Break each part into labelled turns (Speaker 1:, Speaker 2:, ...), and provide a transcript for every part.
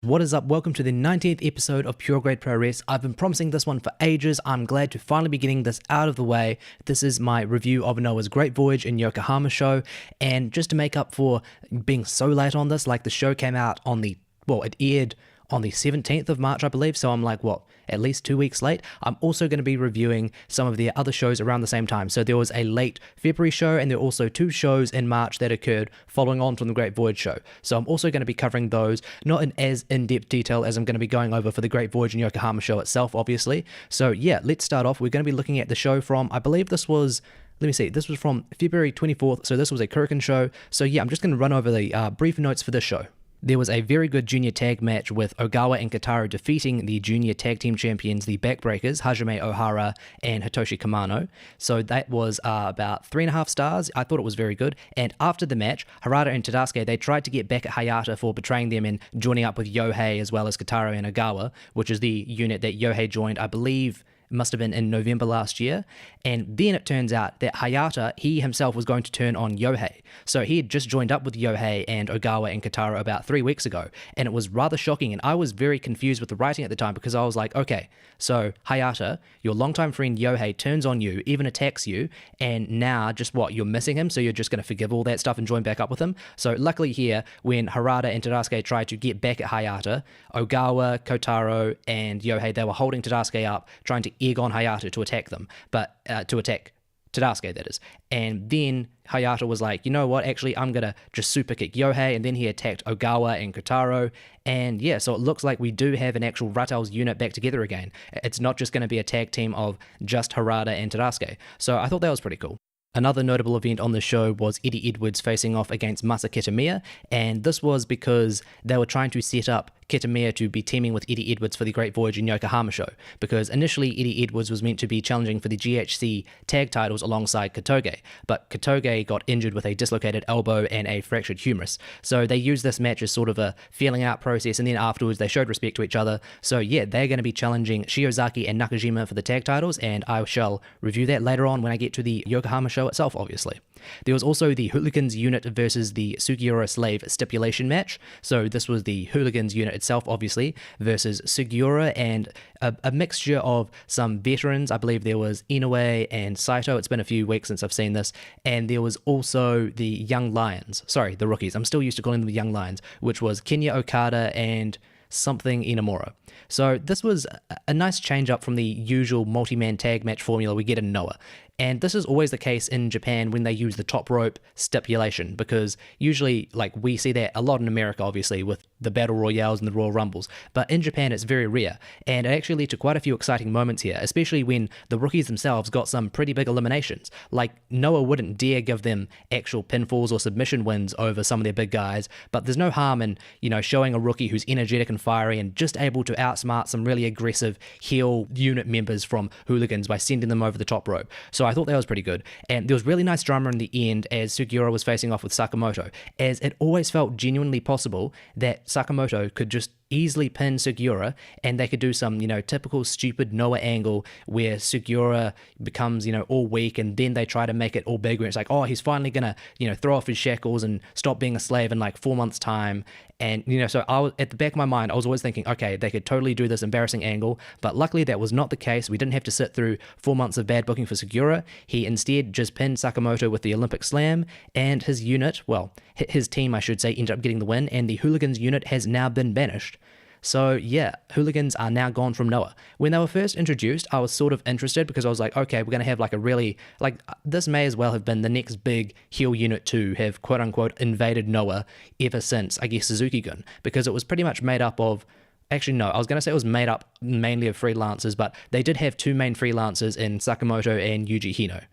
Speaker 1: What is up? Welcome to the 90th episode of Pure Grade Puroresu. I've been promising this one for ages. I'm glad to finally be getting this out of the way. This is my review of Noah's Great Voyage in Yokohama show, and just to make up for being so late on this, like the show came out on the, well, it aired on the 17th of March, I believe, so I'm like, what, at least 2 weeks late? I'm also going to be reviewing some of the other shows around the same time. So there was a late February show, and there were also 2 shows in March that occurred following on from the Great Voyage show. So I'm also going to be covering those, not in as in-depth detail as I'm going to be going over for the Great Voyage and Yokohama show itself, obviously. So yeah, let's start off. We're going to be looking at the show from, I believe this was, let me see, this was from February 24th, so this was a Kurikan show. So yeah, I'm just going to run over the brief notes for this show. There was a very good junior tag match with Ogawa and Kotaro defeating the junior tag team champions, the Backbreakers, Hajime Ohara and Hitoshi Kamano. So that was about 3.5 stars. I thought it was very good. And after the match, Harada and Tadasuke, they tried to get back at Hayata for betraying them and joining up with Yohei as well as Kotaro and Ogawa, which is the unit that Yohei joined, I believe, must have been in November last year. And then it turns out that Hayata, he himself was going to turn on Yohei. So he had just joined up with Yohei and Ogawa and Kotaro about 3 weeks ago, and it was rather shocking, and I was very confused with the writing at the time because I was like, okay, so Hayata, your longtime friend Yohei turns on you, even attacks you, and now just what, you're missing him, so you're just going to forgive all that stuff and join back up with him? So luckily here, when Harada and Tadasuke tried to get back at Hayata, Ogawa, Kotaro, and Yohei, they were holding Tadasuke up, trying to egg on Hayata to attack them, but to attack Tadasuke, that is. And then Hayata was like, you know what, actually, I'm going to just super kick Yohei, and then he attacked Ogawa and Kotaro, and yeah, so it looks like we do have an actual Rattel's unit back together again. It's not just going to be a tag team of just Harada and Tadasuke, so I thought that was pretty cool. Another notable event on the show was Eddie Edwards facing off against Masa Kiyomiya, and this was because they were trying to set up Kiyomiya to be teaming with Eddie Edwards for the Great Voyage in Yokohama show, because initially Eddie Edwards was meant to be challenging for the GHC tag titles alongside Kotoge, but Kotoge got injured with a dislocated elbow and a fractured humerus, so they used this match as sort of a feeling out process, and then afterwards they showed respect to each other. So yeah, they're going to be challenging Shiozaki and Nakajima for the tag titles, and I shall review that later on when I get to the Yokohama show itself, obviously. There was also the Hooligans unit versus the Sugiura slave stipulation match. So this was the Hooligans unit itself, obviously, versus Sugiura and a mixture of some veterans. I believe there was Inoue and Saito. It's been a few weeks since I've seen this. And there was also the Young Lions. Sorry, the rookies. I'm still used to calling them the Young Lions, which was Kenya Okada and something Inamura. So this was a nice change up from the usual multi-man tag match formula we get in Noah. And this is always the case in Japan when they use the top rope stipulation, because usually, like, we see that a lot in America, obviously, with the Battle Royales and the Royal Rumbles, but in Japan it's very rare, and it actually led to quite a few exciting moments here, especially when the rookies themselves got some pretty big eliminations. Like, Noah wouldn't dare give them actual pinfalls or submission wins over some of their big guys, but there's no harm in, you know, showing a rookie who's energetic and fiery and just able to outsmart some really aggressive heel unit members from Hooligans by sending them over the top rope. So I thought that was pretty good, and there was really nice drama in the end as Sugiura was facing off with Sakamoto, as it always felt genuinely possible that Sakamoto could just easily pin Sugiura, and they could do some, you know, typical stupid Noah angle where Sugiura becomes, you know, all weak, and then they try to make it all big where it's like, oh, he's finally gonna, you know, throw off his shackles and stop being a slave in like 4 months time. And, you know, so I was, at the back of my mind, I was always thinking, okay, they could totally do this embarrassing angle, but luckily that was not the case. We didn't have to sit through 4 months of bad booking for Sugiura. He instead just pinned Sakamoto with the Olympic Slam, and his unit, well, his team, I should say, ended up getting the win, and the Hooligans unit has now been banished. So yeah, Hooligans are now gone from Noah. When they were first introduced, I was sort of interested because I was like, okay, we're going to have like a really, like, this may as well have been the next big heel unit to have quote-unquote invaded Noah ever since, I guess, Suzuki-gun, because it was pretty much made up of, actually no, I was going to say it was made up mainly of freelancers, but they did have 2 main freelancers in Sakamoto and Yuji Hino.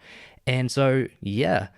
Speaker 1: And so yeah,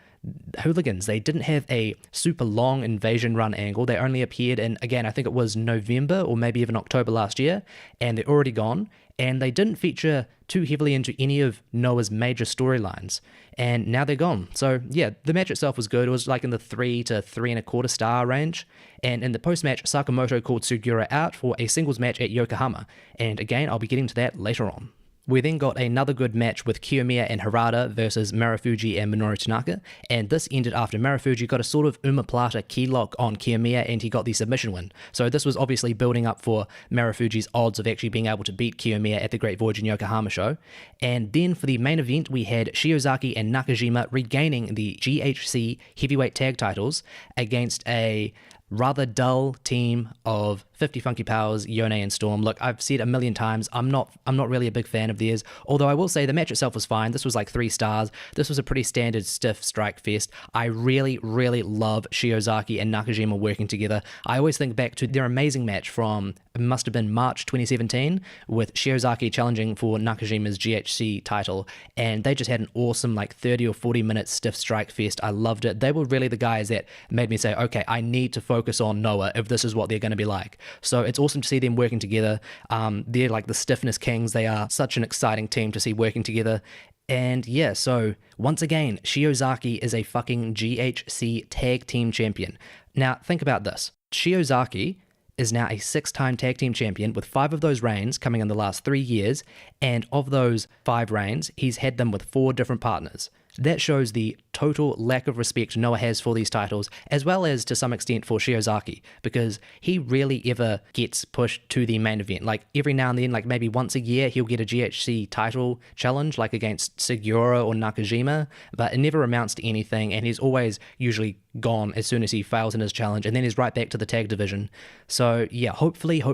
Speaker 1: Hooligans, they didn't have a super long invasion run angle. They only appeared in, again, I think it was November or maybe even October last year, and they're already gone, and they didn't feature too heavily into any of Noah's major storylines, and now they're gone. So yeah, the match itself was good. It was like in the 3 to 3.25 star range, and in the post-match, Sakamoto called Sugiura out for a singles match at Yokohama, and again, I'll be getting to that later on. We then got another good match with Kiyomiya and Harada versus Marufuji and Minoru Tanaka, and this ended after Marufuji got a sort of omoplata key lock on Kiyomiya and he got the submission win. So this was obviously building up for Marufuji's odds of actually being able to beat Kiyomiya at the Great Voyage in Yokohama show. And then for the main event, we had Shiozaki and Nakajima regaining the GHC Heavyweight tag titles against a rather dull team of 50 Funky Powers, Yone and Storm. Look, I've said a million times, I'm not really a big fan of theirs, although I will say the match itself was fine. This was like 3 stars. This was a pretty standard stiff strike fest. I really love Shiozaki and Nakajima working together. I always think back to their amazing match from, it must have been March 2017, with Shiozaki challenging for Nakajima's GHC title, and they just had an awesome like 30 or 40 minute stiff strike fest. I loved it. They were really the guys that made me say, okay, I need to focus on Noah if this is what they're going to be like. So it's awesome to see them working together. They're like the stiffness kings. They are such an exciting team to see working together. And yeah, so once again, Shiozaki is a fucking GHC tag team champion. Now think about this. Shiozaki is now a 6-time tag team champion with 5 of those reigns coming in the last 3 years, and of those 5 reigns, he's had them with 4 different partners. That shows the total lack of respect Noah has for these titles, as well as to some extent for Shiozaki, because he rarely ever gets pushed to the main event. Like every now and then, like maybe once a year, he'll get a GHC title challenge, like against Sugiura or Nakajima, but it never amounts to anything, and he's always usually gone as soon as he fails in his challenge, and then he's right back to the tag division. So yeah, hopefully,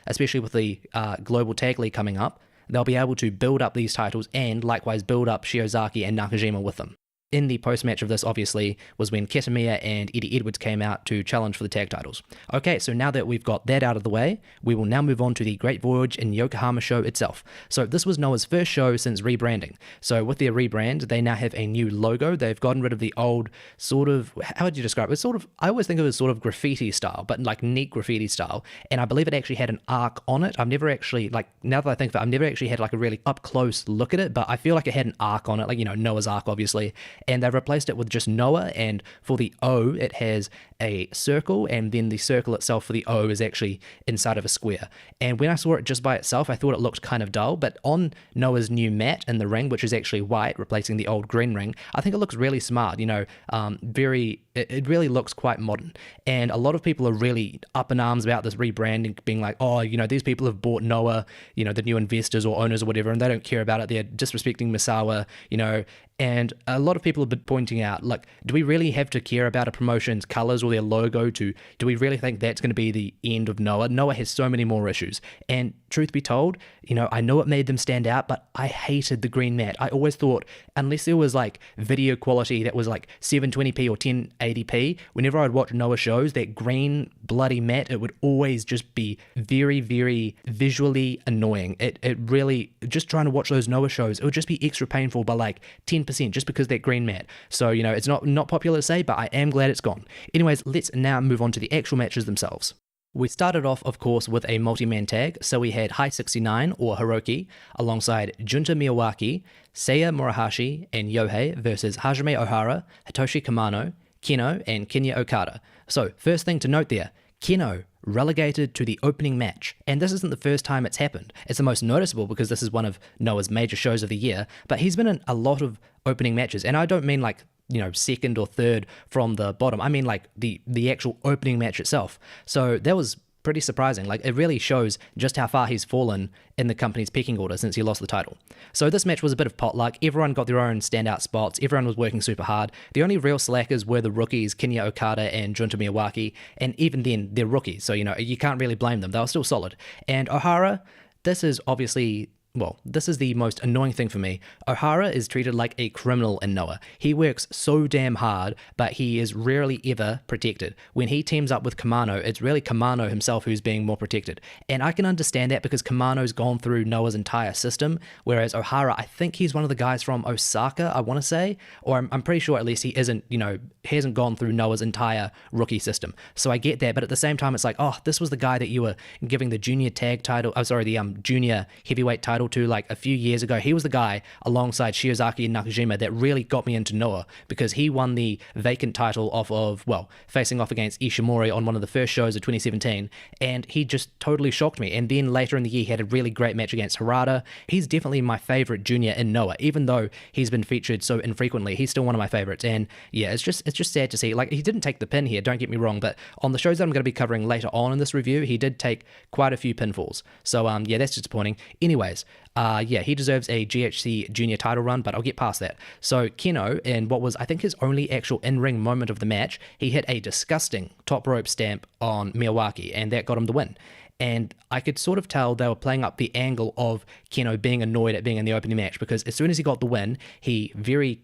Speaker 1: especially with the Global Tag League coming up, they'll be able to build up these titles and likewise build up Shiozaki and Nakajima with them. In the post-match of this, obviously, was when Kiyomiya and Eddie Edwards came out to challenge for the tag titles. Okay, so now that we've got that out of the way, we will now move on to the Great Voyage in Yokohama show itself. So this was Noah's first show since rebranding. So with their rebrand, they now have a new logo. They've gotten rid of the old sort of, how would you describe it? It's sort of, I always think of it as sort of graffiti style, but like neat graffiti style. And I believe it actually had an arc on it. I've never actually, like, now that I think of it, I've never actually had like a really up-close look at it, but I feel like it had an arc on it, like, you know, Noah's Ark, obviously. And they've replaced it with just Noah, and for the O it has a circle, and then the circle itself for the O is actually inside of a square. And when I saw it just by itself, I thought it looked kind of dull, but on Noah's new mat in the ring, which is actually white, replacing the old green ring, I think it looks really smart, you know, it really looks quite modern. And a lot of people are really up in arms about this rebranding, being like, oh, you know, these people have bought Noah, you know, the new investors or owners or whatever, and they don't care about it. They're disrespecting Misawa, you know. And a lot of people have been pointing out, like, do we really have to care about a promotion's colors or their logo? Do we really think that's going to be the end of Noah? Noah has so many more issues. And truth be told, you know, I know it made them stand out, but I hated the green mat. I always thought, unless there was like video quality that was like 720p or 1080p, whenever I'd watch Noah shows, that green bloody mat, it would always just be very visually annoying. It really, just trying to watch those Noah shows, it would just be extra painful by like 10%, just because that green mat. So, you know, it's not popular to say, but I am glad it's gone. Anyways, let's now move on to the actual matches themselves. We started off, of course, with a multi-man tag, so we had High 69, or Hiroki, alongside Junta Miyawaki, Seiya Murahashi, and Yohei versus Hajime Ohara, Hitoshi Kamano, Keno, and Kinya Okada. So, first thing to note there, Keno relegated to the opening match, and this isn't the first time it's happened. It's the most noticeable because this is one of Noah's major shows of the year, but he's been in a lot of opening matches, and I don't mean like, you know, second or third from the bottom. I mean like the actual opening match itself. So that was pretty surprising. Like, it really shows just how far he's fallen in the company's pecking order since he lost the title. So this match was a bit of potluck. Everyone got their own standout spots. Everyone was working super hard. The only real slackers were the rookies, Kinya Okada and Junta Miyawaki, and even then, they're rookies, so, you know, you can't really blame them. They were still solid. And Ohara, this is obviously... well, this is the most annoying thing for me. Ohara is treated like a criminal in Noah. He works so damn hard, but he is rarely ever protected. When he teams up with Kamano, it's really Kamano himself who's being more protected. And I can understand that because Kamano's gone through Noah's entire system, whereas Ohara, I think he's one of the guys from Osaka, I want to say, or I'm pretty sure at least he isn't, you know, he hasn't gone through Noah's entire rookie system. So I get that, but at the same time, it's like, oh, this was the guy that you were giving the junior tag title, the junior heavyweight title title to like a few years ago. He was the guy alongside Shiozaki and Nakajima that really got me into Noah, because he won the vacant title off of, well, facing off against Ishimori on one of the first shows of 2017, and he just totally shocked me. And then later in the year, he had a really great match against Harada. He's definitely my favorite junior in Noah, even though he's been featured so infrequently. He's still one of my favorites. And yeah, it's just sad to see. Like, he didn't take the pin here, don't get me wrong, but on the shows that I'm going to be covering later on in this review, he did take quite a few pinfalls. So yeah, that's disappointing. Anyways, yeah, he deserves a GHC Junior title run, but I'll get past that. So Keno, in what was, I think, his only actual in-ring moment of the match, he hit a disgusting top rope stamp on Miyawaki, and that got him the win. And I could sort of tell they were playing up the angle of Keno being annoyed at being in the opening match, because as soon as he got the win, he very,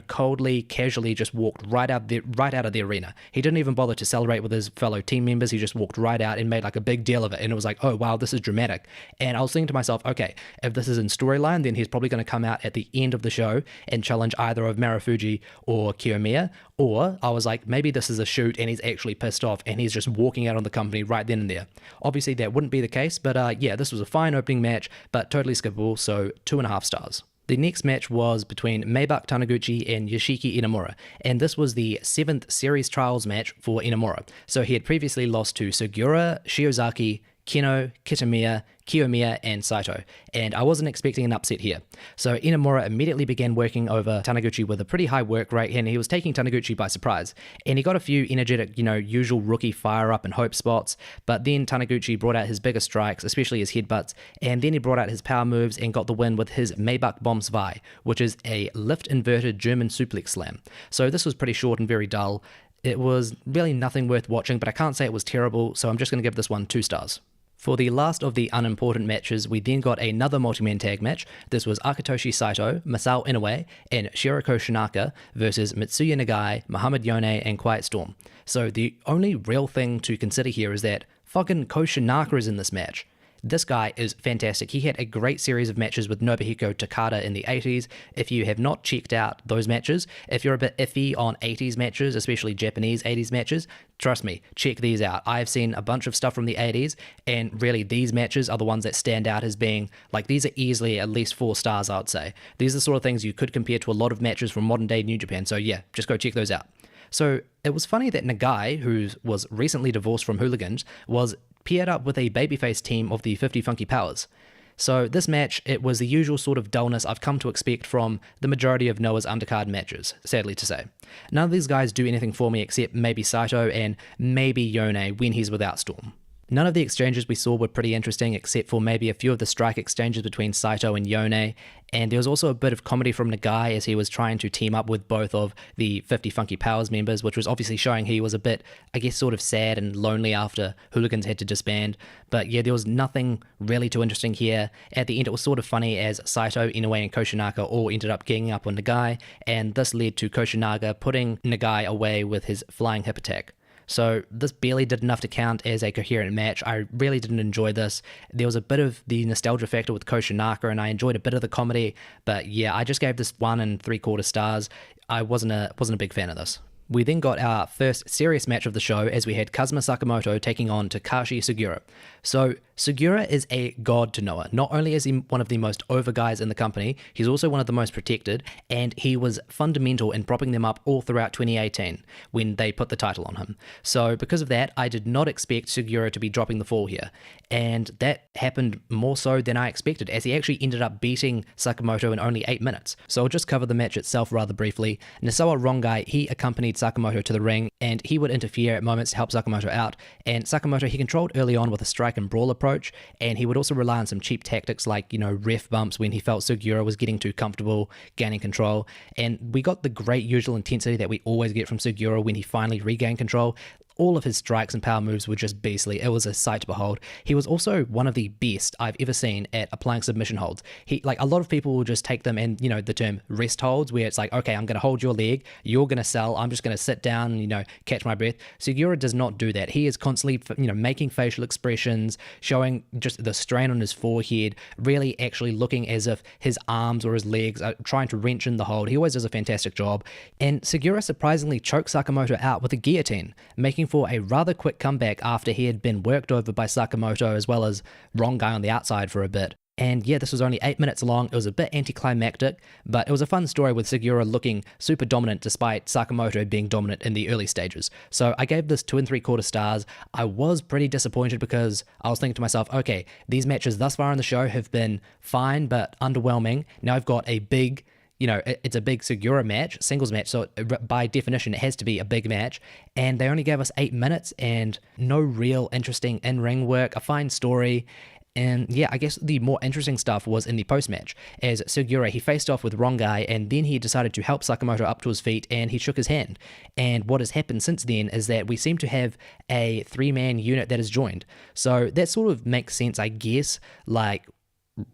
Speaker 1: coldly, casually just walked right out of the arena. He didn't even bother to celebrate with his fellow team members. He just walked right out and made like a big deal of it. And it was like, oh wow, this is dramatic. And I was thinking to myself, okay, if this is in storyline, then he's probably going to come out at the end of the show and challenge either of Marufuji or Kiyomiya. Or I was like, maybe this is a shoot and he's actually pissed off and he's just walking out on the company right then and there. Obviously that wouldn't be the case, but yeah, this was a fine opening match, but totally skippable, so 2.5 stars. The next match was between Mabuck Taniguchi and Yoshiki Inamura, and this was the 7th series trials match for Inamura. So he had previously lost to Sugiura, Shiozaki, Keno, Kiyomiya, and Saito, and I wasn't expecting an upset here. So Inamura immediately began working over Taniguchi with a pretty high work rate, and he was taking Taniguchi by surprise. And he got a few energetic, usual rookie fire-up and hope spots, but then Taniguchi brought out his biggest strikes, especially his headbutts, and then he brought out his power moves and got the win with his Mabuck Bomb Zwei, which is a lift-inverted German suplex slam. So this was pretty short and very dull. It was really nothing worth watching, but I can't say it was terrible, so I'm just going to give this one 2 stars. For the last of the unimportant matches, we then got another multi-man tag match. This was Akitoshi Saito, Masao Inoue, and Shiroko Shinaka versus Mitsuya Nagai, Muhammad Yone, and Quiet Storm. So the only real thing to consider here is that fucking Ko Shinaka is in this match. This guy is fantastic. He had a great series of matches with Nobuhiko Takada in the 80s. If you have not checked out those matches, if you're a bit iffy on 80s matches, especially Japanese 80s matches, trust me, check these out. I've seen a bunch of stuff from the 80s, and really these matches are the ones that stand out as being, like, these are easily at least 4 stars, I would say. These are the sort of things you could compare to a lot of matches from modern day New Japan, so yeah, just go check those out. So it was funny that Nagai, who was recently divorced from Hooligans, was paired up with a babyface team of the 50 Funky Powers. So this match, it was the usual sort of dullness I've come to expect from the majority of Noah's undercard matches, sadly to say. None of these guys do anything for me except maybe Saito and maybe Yone when he's without Storm. None of the exchanges we saw were pretty interesting, except for maybe a few of the strike exchanges between Saito and Yone, and there was also a bit of comedy from Nagai as he was trying to team up with both of the 50 Funky Powers members, which was obviously showing he was a bit, I guess, sort of sad and lonely after Hooligans had to disband. But yeah, there was nothing really too interesting here. At the end, it was sort of funny as Saito, Inoue, and Ko Shinaka all ended up ganging up on Nagai, and this led to Ko Shinaka putting Nagai away with his flying hip attack. So this barely did enough to count as a coherent match. I really didn't enjoy this. There was a bit of the nostalgia factor with Ko Shinaka, and I enjoyed a bit of the comedy, but yeah, I just gave this 1 3/4 stars. I wasn't a big fan of this. We then got our first serious match of the show as we had Kazuma Sakamoto taking on Takashi Sugiura. So Sugiura is a god to Noah. Not only is he one of the most over guys in the company, he's also one of the most protected, and he was fundamental in propping them up all throughout 2018 when they put the title on him. So because of that, I did not expect Sugiura to be dropping the fall here, and that happened more so than I expected, as he actually ended up beating Sakamoto in only 8 minutes. So I'll just cover the match itself rather briefly. Nasawa Rongai, he accompanied Sakamoto to the ring, and he would interfere at moments to help Sakamoto out, and Sakamoto he controlled early on with a strike and brawl approach, and he would also rely on some cheap tactics like, ref bumps when he felt Sugiura was getting too comfortable, gaining control, and we got the great usual intensity that we always get from Sugiura when he finally regained control. All of his strikes and power moves were just beastly. It was a sight to behold. He was also one of the best I've ever seen at applying submission holds. A lot of people will just take them and, the term rest holds, where it's like, okay, I'm going to hold your leg, you're going to sell, I'm just going to sit down and, catch my breath. Sugiura does not do that. He is constantly, making facial expressions, showing just the strain on his forehead, really actually looking as if his arms or his legs are trying to wrench in the hold. He always does a fantastic job. And Sugiura surprisingly choked Sakamoto out with a guillotine, making for a rather quick comeback after he had been worked over by Sakamoto as well as Rongai on the outside for a bit. And yeah, this was only 8 minutes long. It was a bit anticlimactic, but it was a fun story with Sugiura looking super dominant despite Sakamoto being dominant in the early stages. So I gave this 2 3/4 stars. I was pretty disappointed because I was thinking to myself, okay, these matches thus far in the show have been fine but underwhelming. Now I've got a big, it's a big Sugiura match, singles match, so by definition it has to be a big match, and they only gave us 8 minutes and no real interesting in-ring work, a fine story. And yeah, I guess the more interesting stuff was in the post-match, as Sugiura, he faced off with Rongai, and then he decided to help Sakamoto up to his feet, and he shook his hand. And what has happened since then is that we seem to have a 3-man unit that is joined. So that sort of makes sense, I guess. Like,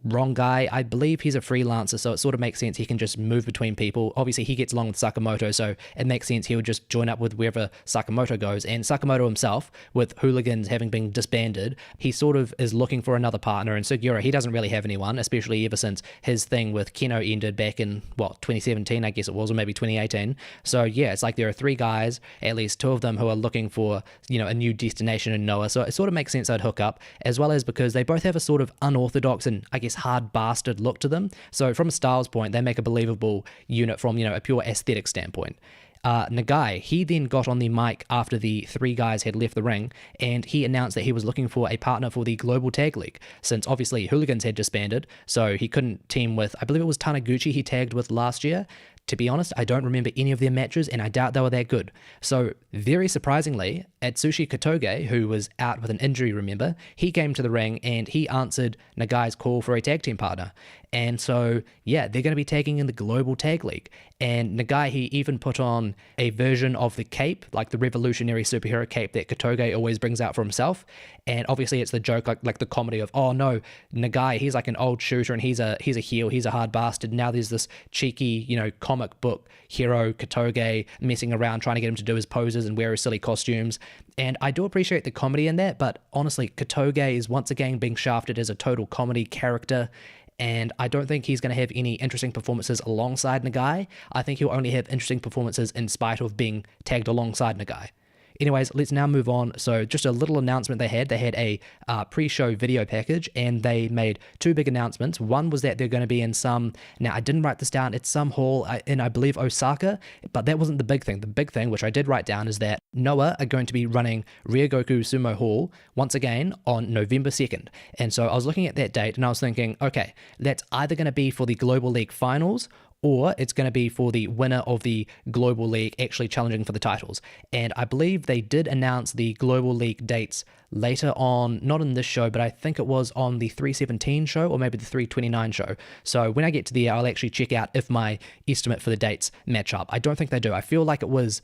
Speaker 1: Rongai, I believe he's a freelancer, so it sort of makes sense he can just move between people. Obviously, he gets along with Sakamoto, so it makes sense he would just join up with wherever Sakamoto goes. And Sakamoto himself, with Hooligans having been disbanded, he sort of is looking for another partner. And Sugiura, he doesn't really have anyone, especially ever since his thing with Keno ended back in, 2017, I guess it was, or maybe 2018. So yeah, it's like there are 3 guys, at least 2 of them, who are looking for, a new destination in Noah. So it sort of makes sense I'd hook up, as well as because they both have a sort of unorthodox and I guess hard bastard look to them. So from a styles point, they make a believable unit from, a pure aesthetic standpoint. Nagai, he then got on the mic after the 3 guys had left the ring, and he announced that he was looking for a partner for the Global Tag League, since obviously Hooligans had disbanded, so he couldn't team with, I believe it was Taniguchi he tagged with last year. To be honest, I don't remember any of their matches, and I doubt they were that good. So, very surprisingly, Atsushi Katoge, who was out with an injury, remember, he came to the ring and he answered Nagai's call for a tag team partner. And so, yeah, they're going to be tagging in the Global Tag League. And Nagai, he even put on a version of the cape, like the revolutionary superhero cape that Katoge always brings out for himself. And obviously it's the joke, like the comedy of, oh no, Nagai, he's like an old shooter and he's a heel, he's a hard bastard. Now there's this cheeky, comic book hero, Katoge, messing around, trying to get him to do his poses and wear his silly costumes. And I do appreciate the comedy in that, but honestly, Katoge is once again being shafted as a total comedy character. And I don't think he's going to have any interesting performances alongside Nagai. I think he'll only have interesting performances in spite of being tagged alongside Nagai. Anyways, let's now move on. So just a little announcement they had. They had a pre-show video package, and they made 2 big announcements. One was that they're going to be in some, now I didn't write this down, it's some hall in, I believe, Osaka, but that wasn't the big thing. The big thing, which I did write down, is that Noah are going to be running Ryogoku Sumo Hall once again on November 2nd. And so I was looking at that date, and I was thinking, okay, that's either going to be for the Global League Finals, or it's going to be for the winner of the Global League actually challenging for the titles. And I believe they did announce the Global League dates later on, not in this show, but I think it was on the 317 show or maybe the 329 show. So when I get to there, I'll actually check out if my estimate for the dates match up. I don't think they do. I feel like it was...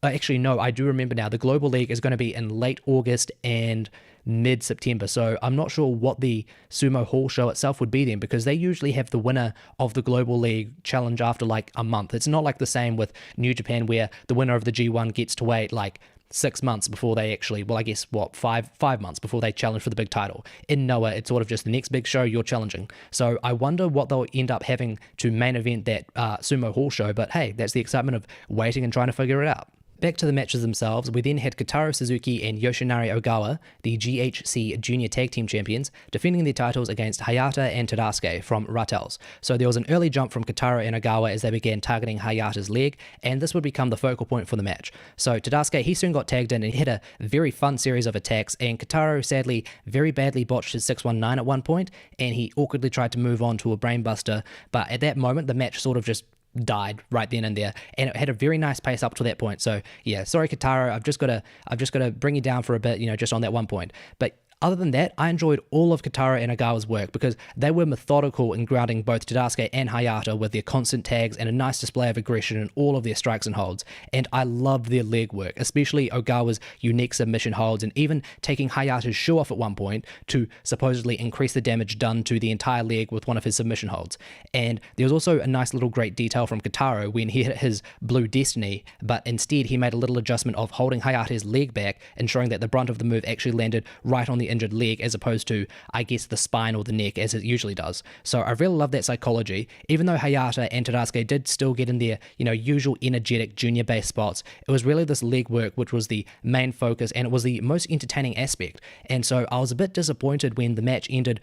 Speaker 1: Actually, no, I do remember now. The Global League is going to be in late August and mid-September. So I'm not sure what the Sumo Hall show itself would be then, because they usually have the winner of the Global League challenge after like a month. It's not like the same with New Japan where the winner of the G1 gets to wait like 6 months before they actually, well, I guess, five months before they challenge for the big title. In Noah, it's sort of just the next big show you're challenging. So I wonder what they'll end up having to main event that Sumo Hall show, but hey, that's the excitement of waiting and trying to figure it out. Back to the matches themselves, we then had Kotaro Suzuki and Yoshinari Ogawa, the GHC Junior Tag Team Champions, defending their titles against Hayata and Tadasuke from Rattels. So there was an early jump from Kotaro and Ogawa as they began targeting Hayata's leg, and this would become the focal point for the match. So Tadasuke, he soon got tagged in and he had a very fun series of attacks, and Kotaro sadly very badly botched his 619 at one point, and he awkwardly tried to move on to a brainbuster, but at that moment the match sort of just died right then and there, and it had a very nice pace up to that point. So yeah, sorry Kotaro, I've just got to bring you down for a bit, just on that one point. But other than that, I enjoyed all of Kotaro and Ogawa's work because they were methodical in grounding both Tadasuke and Hayata with their constant tags and a nice display of aggression in all of their strikes and holds. And I loved their leg work, especially Ogawa's unique submission holds and even taking Hayata's shoe off at one point to supposedly increase the damage done to the entire leg with one of his submission holds. And there was also a nice little great detail from Kotaro when he hit his Blue Destiny, but instead he made a little adjustment of holding Hayata's leg back, ensuring that the brunt of the move actually landed right on the injured leg as opposed to, I guess, the spine or the neck as it usually does. So I really love that psychology. Even though Hayata and Tadasuke did still get in their, usual energetic junior-based spots, it was really this leg work which was the main focus, and it was the most entertaining aspect. And so I was a bit disappointed when the match ended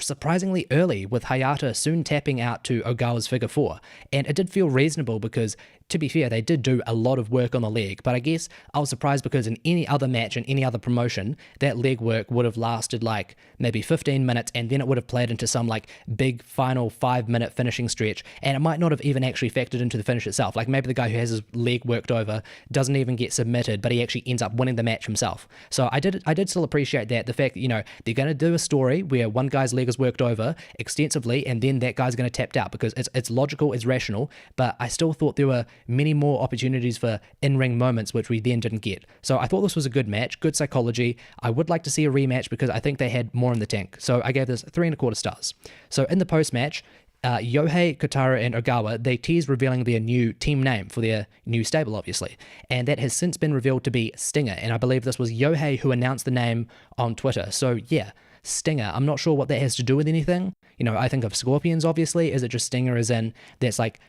Speaker 1: surprisingly early, with Hayata soon tapping out to Ogawa's figure four. And it did feel reasonable because, to be fair, they did do a lot of work on the leg, but I guess I was surprised because in any other match, in any other promotion, that leg work would have lasted like maybe 15 minutes, and then it would have played into some like big final 5-minute finishing stretch, and it might not have even actually factored into the finish itself. Like maybe the guy who has his leg worked over doesn't even get submitted, but he actually ends up winning the match himself. So I did still appreciate that, the fact that, you know, they're going to do a story where one guy's leg is worked over extensively and then that guy's going to tap out, because it's logical, it's rational, but I still thought there were many more opportunities for in-ring moments which we then didn't get. So I thought this was a good match, good psychology. I would like to see a rematch because I think they had more in the tank. So I gave this 3.25 stars. So in the post-match, Yohei, Kotaro, and Ogawa, they teased revealing their new team name for their new stable, obviously. And that has since been revealed to be Stinger. And I believe this was Yohei who announced the name on Twitter. So yeah, Stinger. I'm not sure what that has to do with anything. You know, I think of Scorpions, obviously. Is it just Stinger as in that's like,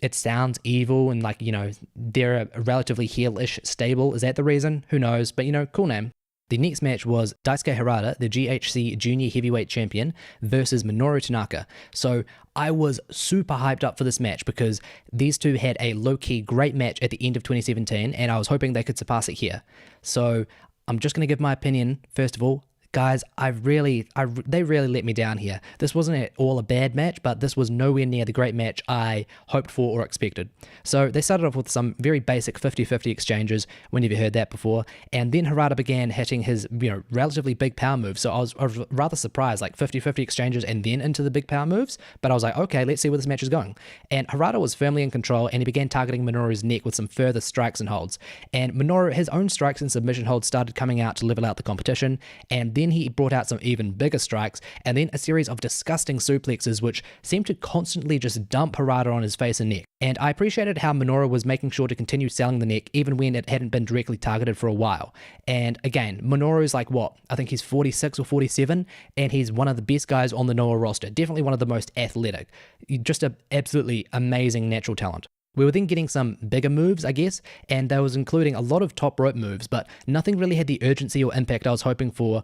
Speaker 1: it sounds evil and like, you know, they're a relatively heel-ish stable. Is that the reason? Who knows? But, you know, cool name. The next match was Daisuke Harada, the GHC Junior Heavyweight Champion, versus Minoru Tanaka. So I was super hyped up for this match because these two had a low-key great match at the end of 2017, and I was hoping they could surpass it here. So I'm just going to give my opinion, first of all. Guys, they really let me down here. This wasn't at all a bad match, but this was nowhere near the great match I hoped for or expected. So they started off with some very basic 50-50 exchanges, when you've heard that before, and then Harada began hitting his, you know, relatively big power moves. So I was rather surprised, like 50-50 exchanges and then into the big power moves, but I was like, okay, let's see where this match is going. And Harada was firmly in control, and he began targeting Minoru's neck with some further strikes and holds. And Minoru, his own strikes and submission holds started coming out to level out the competition, and then he brought out some even bigger strikes, and then a series of disgusting suplexes which seemed to constantly just dump Harada on his face and neck. And I appreciated how Minoru was making sure to continue selling the neck even when it hadn't been directly targeted for a while. And again, Minoru's like, what? I think he's 46 or 47, and he's one of the best guys on the Noah roster. Definitely one of the most athletic. Just an absolutely amazing natural talent. We were then getting some bigger moves, I guess, and that was including a lot of top rope moves, but nothing really had the urgency or impact I was hoping for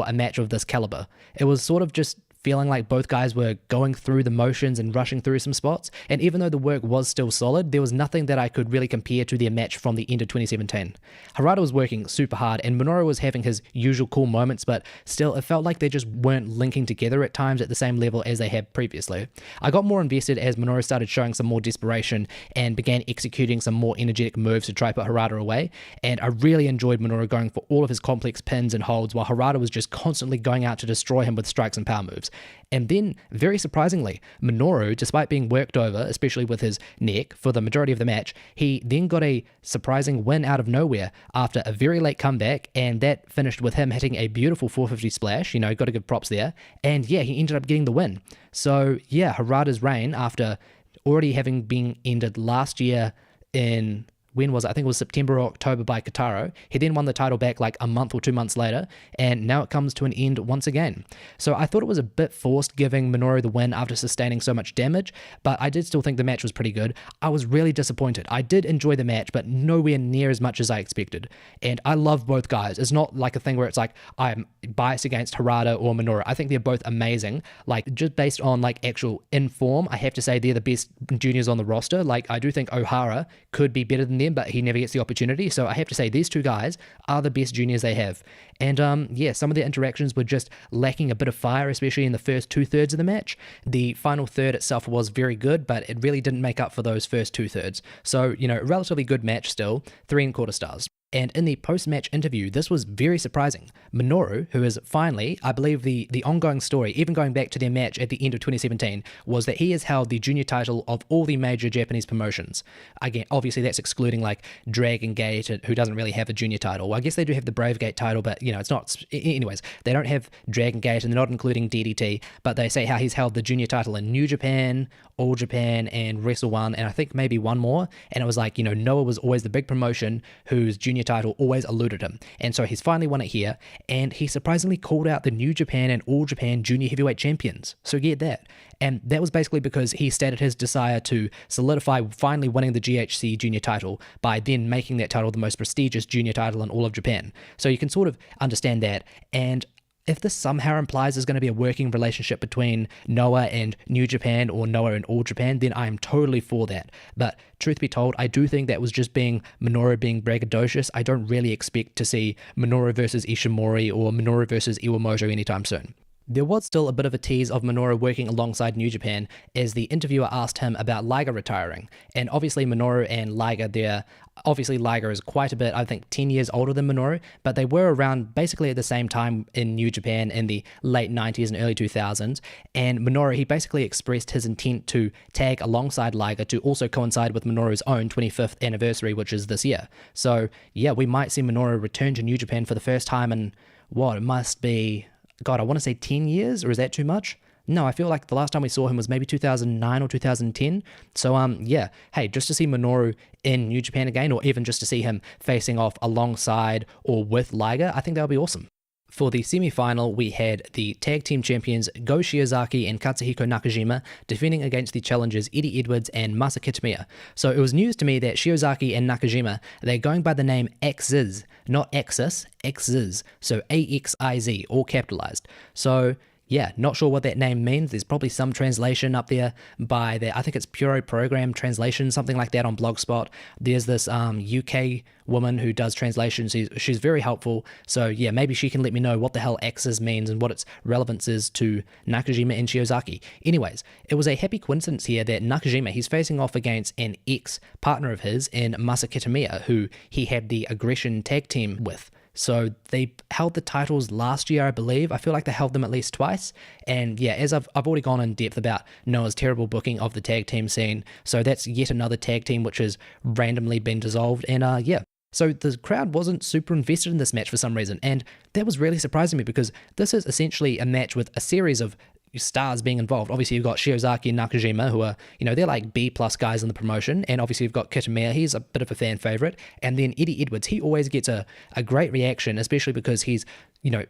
Speaker 1: a match of this caliber. It was sort of just feeling like both guys were going through the motions and rushing through some spots, and even though the work was still solid, there was nothing that I could really compare to their match from the end of 2017. Harada was working super hard, and Minoru was having his usual cool moments, but still, it felt like they just weren't linking together at times at the same level as they had previously. I got more invested as Minoru started showing some more desperation and began executing some more energetic moves to try put Harada away, and I really enjoyed Minoru going for all of his complex pins and holds while Harada was just constantly going out to destroy him with strikes and power moves. And then, very surprisingly, Minoru, despite being worked over, especially with his neck, for the majority of the match, he then got a surprising win out of nowhere after a very late comeback, and that finished with him hitting a beautiful 450 splash. You know, got to give props there. And yeah, he ended up getting the win. So yeah, Harada's reign, after already having been ended last year in... when was it? I think it was September or October by Kotaro. He then won the title back like a month or 2 months later, and now it comes to an end once again. So I thought it was a bit forced giving Minoru the win after sustaining so much damage, but I did still think the match was pretty good. I was really disappointed. I did enjoy the match, but nowhere near as much as I expected. And I love both guys. It's not like a thing where it's like I'm biased against Harada or Minoru. I think they're both amazing. Like, just based on like actual inform, I have to say they're the best juniors on the roster. Like, I do think Ohara could be better than them, but he never gets the opportunity. So I have to say these two guys are the best juniors they have. And yeah, some of their interactions were just lacking a bit of fire, especially in the first 2/3 of the match. The final third itself was very good, but it really didn't make up for those first 2/3. So, you know, relatively good match still, 3.25 stars. And in the post-match interview, this was very surprising. Minoru, who is finally, I believe the ongoing story, even going back to their match at the end of 2017, was that he has held the junior title of all the major Japanese promotions. Again, obviously that's excluding like Dragon Gate, who doesn't really have a junior title. Well, I guess they do have the Brave Gate title, but you know, it's not, anyways, they don't have Dragon Gate and they're not including DDT, but they say how he's held the junior title in New Japan, All Japan, and Wrestle One, and I think maybe one more. And it was like, you know, Noah was always the big promotion whose junior title always eluded him, and so he's finally won it here, and he surprisingly called out the New Japan and All Japan Junior Heavyweight champions. So get that. And that was basically because he stated his desire to solidify finally winning the GHC Junior title by then making that title the most prestigious junior title in all of Japan. So you can sort of understand that. And If this somehow implies there's going to be a working relationship between Noah and New Japan or Noah and All Japan, then I am totally for that. But truth be told, I do think that was just Minoru being braggadocious. I don't really expect to see Minoru versus Ishimori or Minoru versus Iwamoto anytime soon. There was still a bit of a tease of Minoru working alongside New Japan as the interviewer asked him about Liger retiring. And obviously Minoru and Liger, obviously Liger is quite a bit, I think 10 years older than Minoru, but they were around basically at the same time in New Japan in the late 90s and early 2000s. And Minoru, he basically expressed his intent to tag alongside Liger to also coincide with Minoru's own 25th anniversary, which is this year. So yeah, we might see Minoru return to New Japan for the first time in, it must be... God, I want to say 10 years, or is that too much? No, I feel like the last time we saw him was maybe 2009 or 2010. So, yeah, hey, just to see Minoru in New Japan again, or even just to see him facing off alongside or with Liger, I think that would be awesome. For the semi-final, we had the tag team champions Go Shiozaki and Katsuhiko Nakajima defending against the challengers Eddie Edwards and Masa Kitamiya. So it was news to me that Shiozaki and Nakajima, they're going by the name X's, not X's, X's, so AXIZ, all capitalized. So yeah, not sure what that name means. There's probably some translation up there by I think it's Puro Program Translation, something like that on Blogspot. There's this UK woman who does translations. She's very helpful. So yeah, maybe she can let me know what the hell X's means and what its relevance is to Nakajima and Shiozaki. Anyways, it was a happy coincidence here that Nakajima, he's facing off against an ex-partner of his in Masa Kitamiya, who he had the Aggression tag team with. So they held the titles last year, I believe. I feel like they held them at least twice. And yeah, as I've already gone in depth about Noah's terrible booking of the tag team scene. So that's yet another tag team which has randomly been dissolved. And yeah. So the crowd wasn't super invested in this match for some reason. And that was really surprising me because this is essentially a match with a series of stars being involved. Obviously you've got Shiozaki and Nakajima, who are, they're like B+ guys in the promotion, and obviously you've got Kitamiya, he's a bit of a fan favorite, and then Eddie Edwards, he always gets a great reaction, especially because he's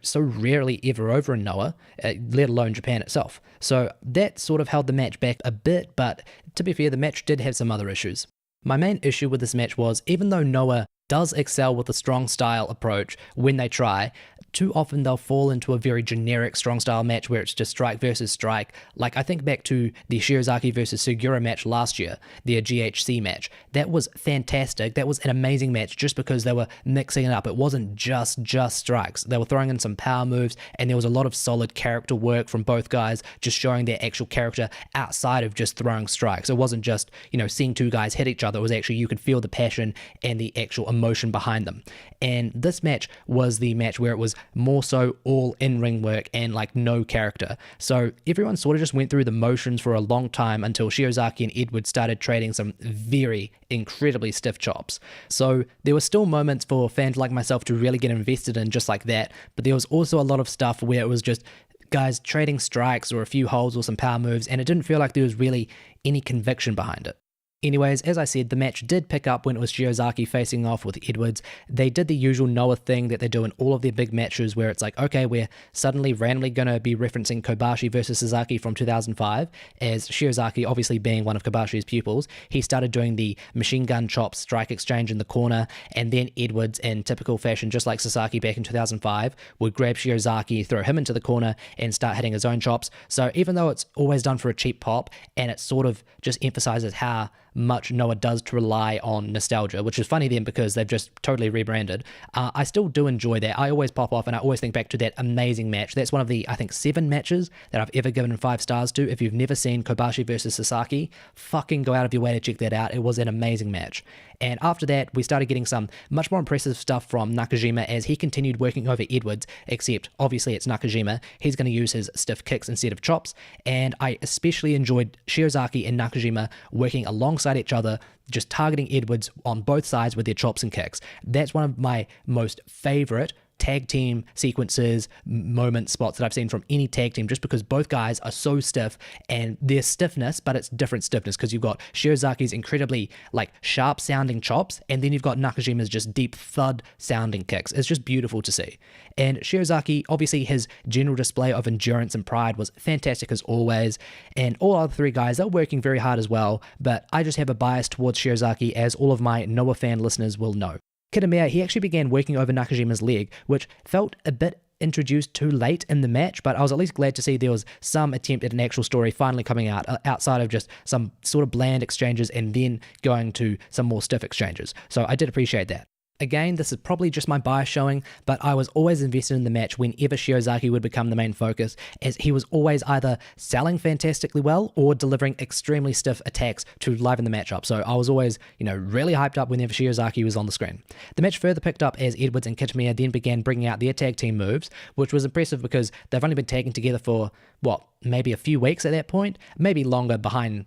Speaker 1: so rarely ever over in Noah, let alone Japan itself. So that sort of held the match back a bit, but to be fair, the match did have some other issues. My main issue with this match was, even though Noah does excel with a strong style approach when they try, too often they'll fall into a very generic strong style match where it's just strike versus strike. Like I think back to the Shiozaki versus Sugiura match last year, their GHC match. That was fantastic. That was an amazing match just because they were mixing it up. It wasn't just strikes. They were throwing in some power moves, and there was a lot of solid character work from both guys, just showing their actual character outside of just throwing strikes. It wasn't just, seeing two guys hit each other. It was actually, you could feel the passion and the actual emotion behind them. And this match was the match where it was more so all in-ring work and like no character. So everyone sort of just went through the motions for a long time until Shiozaki and Edwards started trading some very incredibly stiff chops. So there were still moments for fans like myself to really get invested in just like that, but there was also a lot of stuff where it was just guys trading strikes or a few holds or some power moves, and it didn't feel like there was really any conviction behind it. Anyways, as I said, the match did pick up when it was Shiozaki facing off with Edwards. They did the usual Noah thing that they do in all of their big matches where it's like, okay, we're suddenly randomly going to be referencing Kobashi versus Sasaki from 2005, as Shiozaki, obviously being one of Kobashi's pupils, he started doing the machine gun chop strike exchange in the corner, and then Edwards, in typical fashion, just like Sasaki back in 2005, would grab Shiozaki, throw him into the corner, and start hitting his own chops. So even though it's always done for a cheap pop, and it sort of just emphasizes how much Noah does to rely on nostalgia, which is funny then because they've just totally rebranded. I still do enjoy that. I always pop off and I always think back to that amazing match. That's one of the, I think, 7 matches that I've ever given 5 stars to. If you've never seen Kobashi versus Sasaki, fucking go out of your way to check that out. It was an amazing match. And after that, we started getting some much more impressive stuff from Nakajima as he continued working over Edwards, except obviously it's Nakajima. He's going to use his stiff kicks instead of chops. And I especially enjoyed Shiozaki and Nakajima working alongside each other, just targeting Edwards on both sides with their chops and kicks. That's one of my most favorite tag team sequences, moment spots that I've seen from any tag team, just because both guys are so stiff, and their stiffness, but it's different stiffness because you've got Shiozaki's incredibly like sharp sounding chops, and then you've got Nakajima's just deep thud sounding kicks. It's just beautiful to see. And Shiozaki, obviously his general display of endurance and pride was fantastic as always, and all other 3 guys are working very hard as well, but I just have a bias towards Shiozaki, as all of my Noah fan listeners will know. Kiyomiya, he actually began working over Nakajima's leg, which felt a bit introduced too late in the match, but I was at least glad to see there was some attempt at an actual story finally coming out outside of just some sort of bland exchanges and then going to some more stiff exchanges. So I did appreciate that. Again, this is probably just my bias showing, but I was always invested in the match whenever Shiozaki would become the main focus, as he was always either selling fantastically well or delivering extremely stiff attacks to liven the match up. So I was always, really hyped up whenever Shiozaki was on the screen. The match further picked up as Edwards and Kiyomiya then began bringing out their tag team moves, which was impressive because they've only been tagging together for, maybe a few weeks at that point, maybe longer behind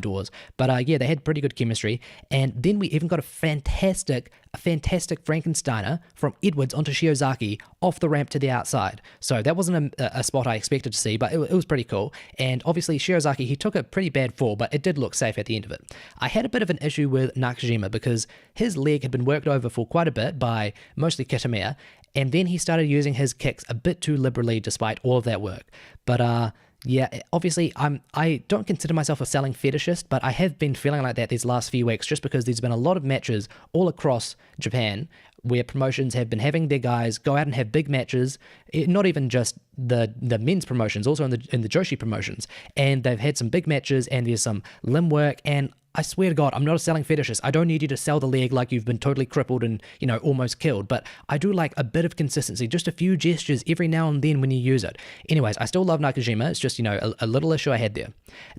Speaker 1: doors. But yeah, they had pretty good chemistry. And then we even got a fantastic Frankensteiner from Edwards onto Shiozaki off the ramp to the outside. So that wasn't a spot I expected to see, but it was pretty cool. And obviously Shiozaki, he took a pretty bad fall, but it did look safe at the end of it. I had a bit of an issue with Nakajima because his leg had been worked over for quite a bit by mostly Kiyomiya, and then he started using his kicks a bit too liberally despite all of that work. But yeah, obviously I don't consider myself a selling fetishist, but I have been feeling like that these last few weeks just because there's been a lot of matches all across Japan where promotions have been having their guys go out and have big matches, not even just the men's promotions, also in the Joshi promotions, and they've had some big matches and there's some limb work, and I swear to God, I'm not a selling fetishist. I don't need you to sell the leg like you've been totally crippled and, almost killed. But I do like a bit of consistency, just a few gestures every now and then when you use it. Anyways, I still love Nakajima. It's just, a little issue I had there.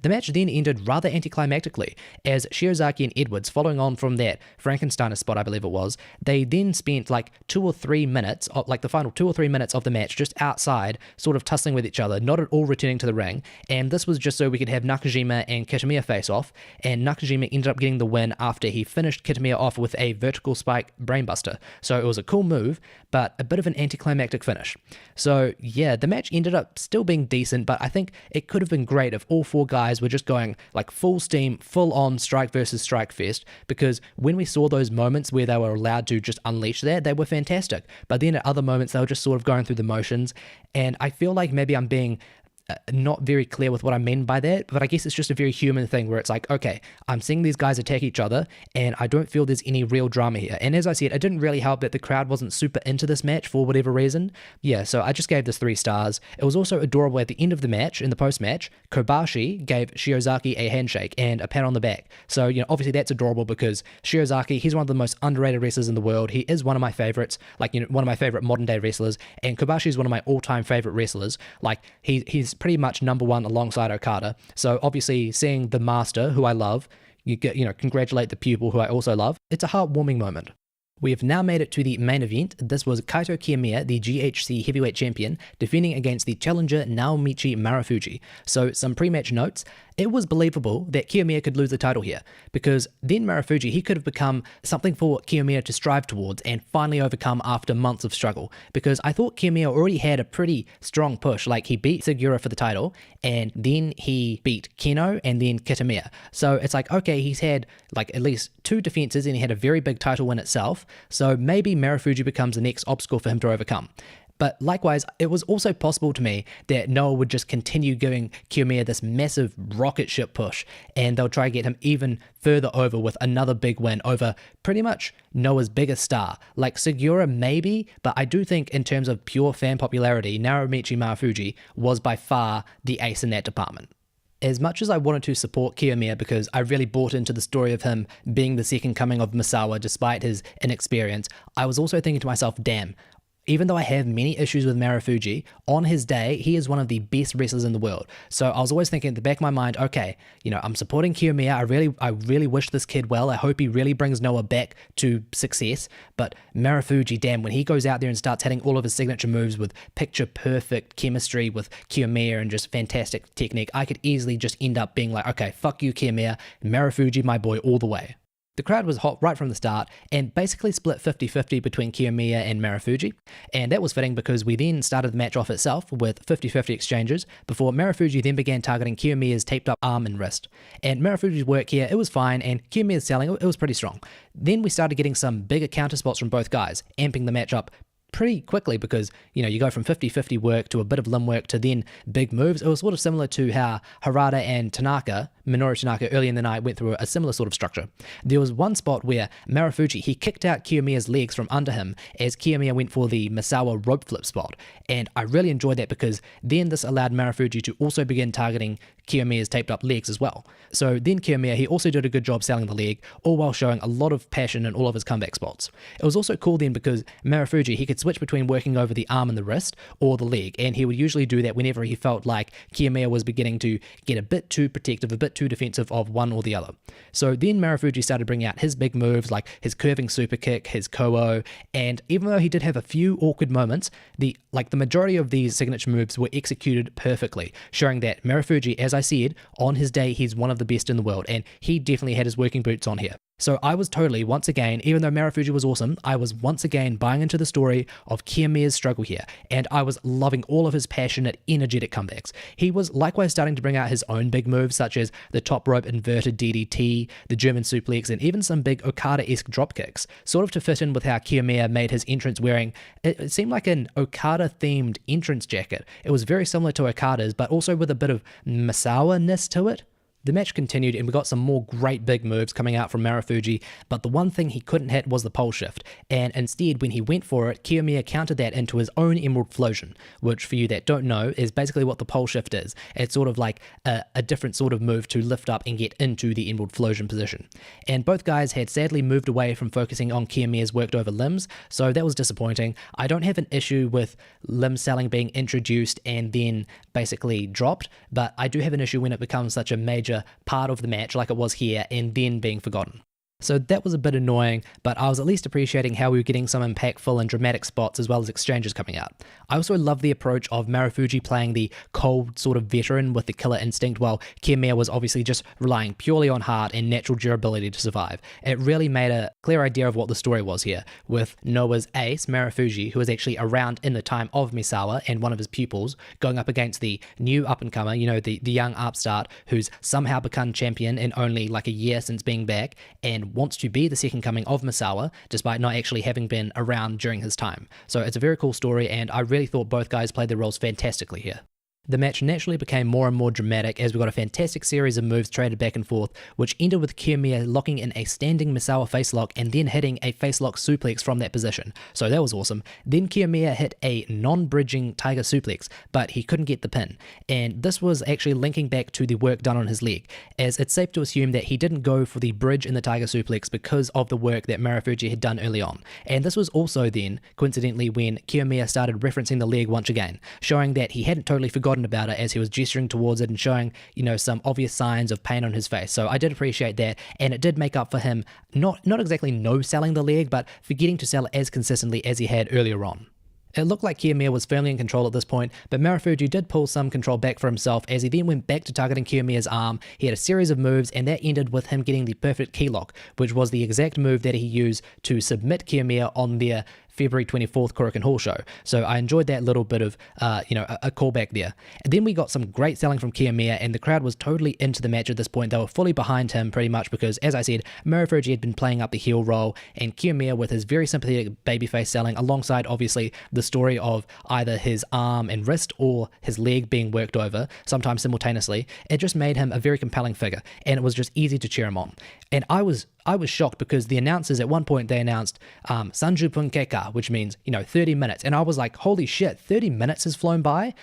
Speaker 1: The match then ended rather anticlimactically as Shiozaki and Edwards, following on from that Frankensteiner spot, I believe it was, they then spent like 2 or 3 minutes, like the final 2 or 3 minutes of the match just outside, sort of tussling with each other, not at all returning to the ring. And this was just so we could have Nakajima and Kiyomiya face off. And Nakajima ended up getting the win after he finished Kiyomiya off with a vertical spike brainbuster. So it was a cool move, but a bit of an anticlimactic finish. So yeah, the match ended up still being decent, but I think it could have been great if all 4 guys were just going like full steam, full on strike versus strike fest, because when we saw those moments where they were allowed to just unleash that, they were fantastic. But then at other moments, they were just sort of going through the motions, and I feel like maybe I'm being not very clear with what I mean by that, but I guess it's just a very human thing where it's like, okay, I'm seeing these guys attack each other and I don't feel there's any real drama here. And as I said, it didn't really help that the crowd wasn't super into this match for whatever reason. Yeah, so I just gave this 3 stars. It was also adorable at the end of the match, in the post-match, Kobashi gave Shiozaki a handshake and a pat on the back. So, obviously that's adorable because Shiozaki, he's one of the most underrated wrestlers in the world. He is one of my favorites, one of my favorite modern day wrestlers, and Kobashi is one of my all-time favorite wrestlers. Like, he's pretty much number 1 alongside Okada. So obviously seeing the master, who I love, congratulate the pupil, who I also love. It's a heartwarming moment. We have now made it to the main event. This was Kaito Kiyomiya, the GHC Heavyweight Champion, defending against the challenger Naomichi Marufuji. So some pre-match notes. It was believable that Kiyomiya could lose the title here, because then Marufuji, he could have become something for Kiyomiya to strive towards and finally overcome after months of struggle, because I thought Kiyomiya already had a pretty strong push. Like, he beat Sugiura for the title, and then he beat Keno, and then Kiyomiya. So it's like, okay, he's had like at least 2 defenses and he had a very big title win itself, so maybe Marufuji becomes the next obstacle for him to overcome. But likewise, it was also possible to me that Noah would just continue giving Kiyomiya this massive rocket ship push, and they'll try to get him even further over with another big win over pretty much Noah's biggest star. Like Sugiura maybe, but I do think in terms of pure fan popularity, Naomichi Marufuji was by far the ace in that department. As much as I wanted to support Kiyomiya because I really bought into the story of him being the second coming of Misawa despite his inexperience, I was also thinking to myself, damn, even though I have many issues with Marufuji, on his day, he is one of the best wrestlers in the world. So I was always thinking at the back of my mind, okay, I'm supporting Kiyomiya. I really wish this kid well. I hope he really brings Noah back to success. But Marufuji, damn, when he goes out there and starts hitting all of his signature moves with picture-perfect chemistry with Kiyomiya and just fantastic technique, I could easily just end up being like, okay, fuck you, Kiyomiya. Marufuji, my boy, all the way. The crowd was hot right from the start and basically split 50-50 between Kiyomiya and Marufuji, and that was fitting because we then started the match off itself with 50-50 exchanges before Marufuji then began targeting Kiyomiya's taped up arm and wrist. And Marufuji's work here, it was fine, and Kiyomiya's selling, it was pretty strong. Then we started getting some bigger counter spots from both guys, amping the match up pretty quickly because, you go from 50-50 work to a bit of limb work to then big moves. It was sort of similar to how Harada and Minoru Tanaka early in the night went through a similar sort of structure. There was one spot where Marufuji, he kicked out Kiyomiya's legs from under him as Kiyomiya went for the Misawa rope flip spot. And I really enjoyed that because then this allowed Marufuji to also begin targeting Kiyomiya's taped up legs as well. So then Kiyomiya, he also did a good job selling the leg, all while showing a lot of passion in all of his comeback spots. It was also cool then because Marufuji, he could switch between working over the arm and the wrist or the leg, and he would usually do that whenever he felt like Kiyomiya was beginning to get a bit too protective, a bit too defensive of one or the other. So then Marufuji started bringing out his big moves like his curving super kick, his ko-o, and even though he did have a few awkward moments, the majority of these signature moves were executed perfectly, showing that Marufuji, as I said, on his day, he's one of the best in the world, and he definitely had his working boots on here. So I was totally, once again, even though Marufuji was awesome, I was once again buying into the story of Kiyomiya's struggle here, and I was loving all of his passionate, energetic comebacks. He was likewise starting to bring out his own big moves, such as the top rope inverted DDT, the German suplex, and even some big Okada-esque drop kicks, sort of to fit in with how Kiyomiya made his entrance wearing, it seemed like an Okada-themed entrance jacket. It was very similar to Okada's, but also with a bit of Misawa-ness to it. The match continued and we got some more great big moves coming out from Marufuji, but the one thing he couldn't hit was the pole shift, and instead when he went for it, Kiyomiya countered that into his own Emerald Flosion, which for you that don't know is basically what the pole shift is. It's sort of like a different sort of move to lift up and get into the Emerald Flosion position. And both guys had sadly moved away from focusing on Kiyomiya's worked over limbs, so that was disappointing. I don't have an issue with limb selling being introduced and then basically dropped, but I do have an issue when it becomes such a major part of the match like it was here and then being forgotten. So that was a bit annoying, but I was at least appreciating how we were getting some impactful and dramatic spots as well as exchanges coming out. I also love the approach of Marufuji playing the cold sort of veteran with the killer instinct, while Kiyomiya was obviously just relying purely on heart and natural durability to survive. It really made a clear idea of what the story was here, with Noah's ace, Marufuji, who was actually around in the time of Misawa and one of his pupils, going up against the new up-and-comer, the young upstart who's somehow become champion in only like a year since being back, and wants to be the second coming of Misawa, despite not actually having been around during his time. So it's a very cool story, and I really thought both guys played their roles fantastically here. The match naturally became more and more dramatic as we got a fantastic series of moves traded back and forth, which ended with Kiyomiya locking in a standing Misawa facelock and then hitting a facelock suplex from that position. So that was awesome. Then Kiyomiya hit a non-bridging tiger suplex, but he couldn't get the pin. And this was actually linking back to the work done on his leg, as it's safe to assume that he didn't go for the bridge in the tiger suplex because of the work that Marufuji had done early on. And this was also then, coincidentally, when Kiyomiya started referencing the leg once again, showing that he hadn't totally forgotten about it as he was gesturing towards it and showing, some obvious signs of pain on his face. So I did appreciate that, and it did make up for him not exactly no selling the leg, but forgetting to sell it as consistently as he had earlier on. It looked like Kiyomiya was firmly in control at this point, but Marufuji did pull some control back for himself as he then went back to targeting Kiyomiya's arm. He had a series of moves, and that ended with him getting the perfect key lock, which was the exact move that he used to submit Kiyomiya on their February 24th Korakuen Hall show. So I enjoyed that little bit of, a callback there. And then we got some great selling from Kiyomiya, and the crowd was totally into the match at this point. They were fully behind him pretty much because, as I said, Marufuji had been playing up the heel role, and Kiyomiya with his very sympathetic babyface selling alongside, obviously, the story of either his arm and wrist or his leg being worked over, sometimes simultaneously. It just made him a very compelling figure, and it was just easy to cheer him on. And I was shocked because the announcers at one point, they announced Sanjupun Keika, which means 30 minutes, and I was like, holy shit, 30 minutes has flown by.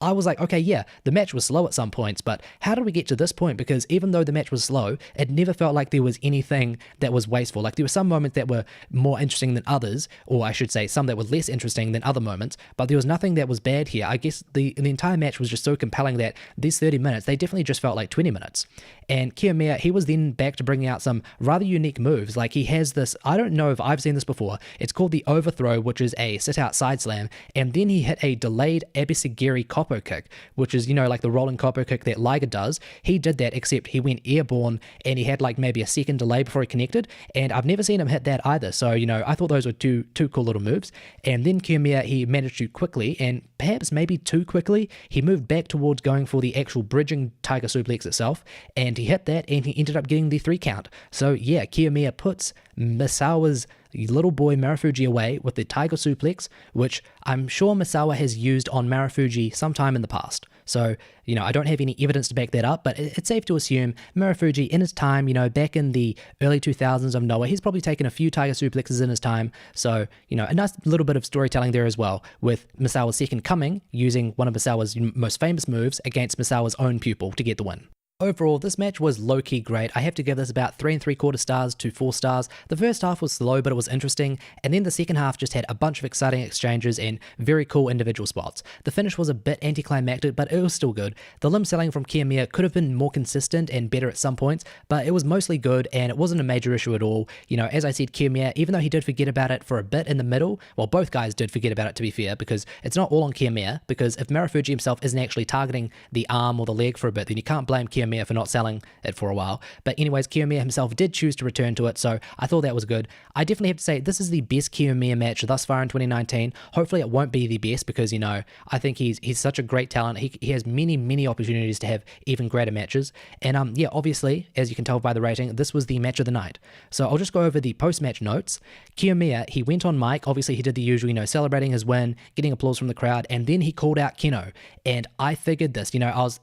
Speaker 1: I was like, okay, yeah, the match was slow at some points, but how did we get to this point? Because even though the match was slow, it never felt like there was anything that was wasteful. Like there were some moments that were more interesting than others, or I should say some that were less interesting than other moments, but there was nothing that was bad here. I guess the entire match was just so compelling that these 30 minutes, they definitely just felt like 20 minutes. And Kiyomiya, he was then back to bringing out some rather unique moves. Like he has this, I don't know if I've seen this before, it's called the overthrow, which is a sit-out side slam, and then he hit a delayed Abisagiri Koppo kick, which is, like the rolling Koppo kick that Liger does. He did that, except he went airborne, and he had like maybe a second delay before he connected, and I've never seen him hit that either. So, I thought those were two cool little moves. And then Kiyomiya, he managed to quickly, and perhaps maybe too quickly, he moved back towards going for the actual bridging tiger suplex itself, and he hit that, and he ended up getting the 3 count. So yeah, Kiyomiya puts Misawa's little boy Marufuji away with the Tiger Suplex, which I'm sure Misawa has used on Marufuji sometime in the past. So, I don't have any evidence to back that up, but it's safe to assume Marufuji in his time, back in the early 2000s of Noah, he's probably taken a few Tiger Suplexes in his time. So, a nice little bit of storytelling there as well, with Misawa's second coming using one of Misawa's most famous moves against Misawa's own pupil to get the win. Overall, this match was low-key great. I have to give this about 3 3/4 stars to 4 stars. The first half was slow, but it was interesting, and then the second half just had a bunch of exciting exchanges and very cool individual spots. The finish was a bit anticlimactic, but it was still good. The limb selling from Kiyomiya could have been more consistent and better at some points, but it was mostly good, and it wasn't a major issue at all. As I said, Kiyomiya, even though he did forget about it for a bit in the middle, well, both guys did forget about it, to be fair, because it's not all on Kiyomiya, because if Marufuji himself isn't actually targeting the arm or the leg for a bit, then you can't blame Kiyomiya for not selling it for a while. But anyways, Kiyomiya himself did choose to return to it, so I thought that was good. I definitely have to say this is the best Kiyomiya match thus far in 2019. Hopefully it won't be the best, because I think he's such a great talent. He has many opportunities to have even greater matches. And yeah, obviously, as you can tell by the rating, this was the match of the night. So I'll just go over the post-match notes. Kiyomiya, he went on mic. Obviously he did the usual, celebrating his win, getting applause from the crowd, and then he called out Keno. And I figured this,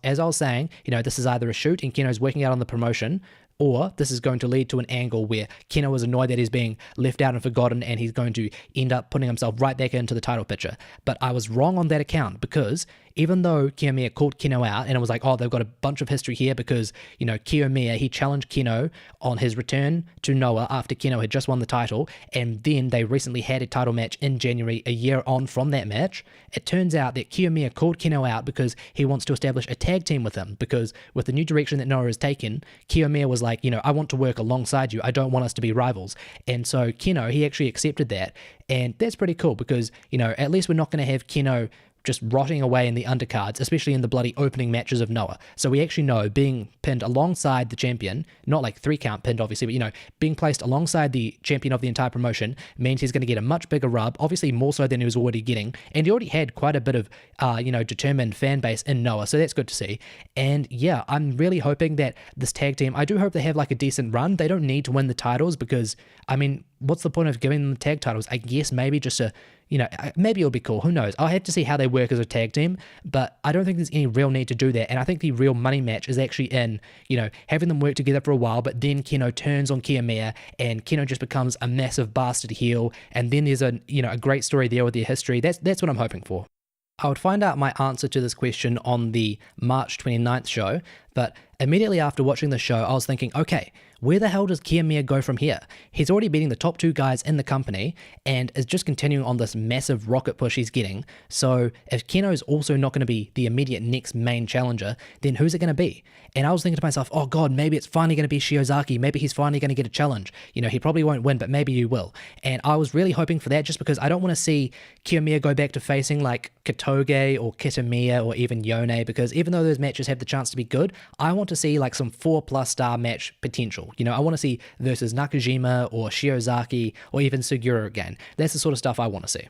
Speaker 1: as I was saying, this is either a shoot and Keno's working out on the promotion, or this is going to lead to an angle where Keno is annoyed that he's being left out and forgotten, and he's going to end up putting himself right back into the title picture. But I was wrong on that account, because even though Kiyomiya called Keno out, and it was like, oh, they've got a bunch of history here, because, Kiyomiya, he challenged Keno on his return to Noah after Keno had just won the title, and then they recently had a title match in January, a year on from that match. It turns out that Kiyomiya called Keno out because he wants to establish a tag team with him, because with the new direction that Noah has taken, Kiyomiya was like, I want to work alongside you. I don't want us to be rivals. And so Keno, he actually accepted that. And that's pretty cool, because, at least we're not going to have Keno just rotting away in the undercards, especially in the bloody opening matches of Noah. So we actually know being pinned alongside the champion, not like 3-count pinned obviously, but being placed alongside the champion of the entire promotion means he's going to get a much bigger rub, obviously more so than he was already getting, and he already had quite a bit of, determined fan base in Noah, so that's good to see. And yeah, I'm really hoping that this tag team, I do hope they have like a decent run. They don't need to win the titles, because, what's the point of giving them the tag titles? I guess maybe just maybe it'll be cool. Who knows? I'll have to see how they work as a tag team, but I don't think there's any real need to do that. And I think the real money match is actually in, having them work together for a while, but then Keno turns on Kiyomiya and Keno just becomes a massive bastard heel. And then there's a great story there with their history. That's what I'm hoping for. I would find out my answer to this question on the March 29th show, but immediately after watching the show, I was thinking, okay, where the hell does Kiyomiya go from here? He's already beating the top 2 guys in the company and is just continuing on this massive rocket push he's getting. So if Keno's also not going to be the immediate next main challenger, then who's it going to be? And I was thinking to myself, oh God, maybe it's finally going to be Shiozaki. Maybe he's finally going to get a challenge. He probably won't win, but maybe he will. And I was really hoping for that, just because I don't want to see Kiyomiya go back to facing like Katoge or Kitamiya or even Yone, because even though those matches have the chance to be good, I want to see like some 4+ star match potential. I want to see versus Nakajima or Shiozaki or even Sugura again. That's the sort of stuff I want to see.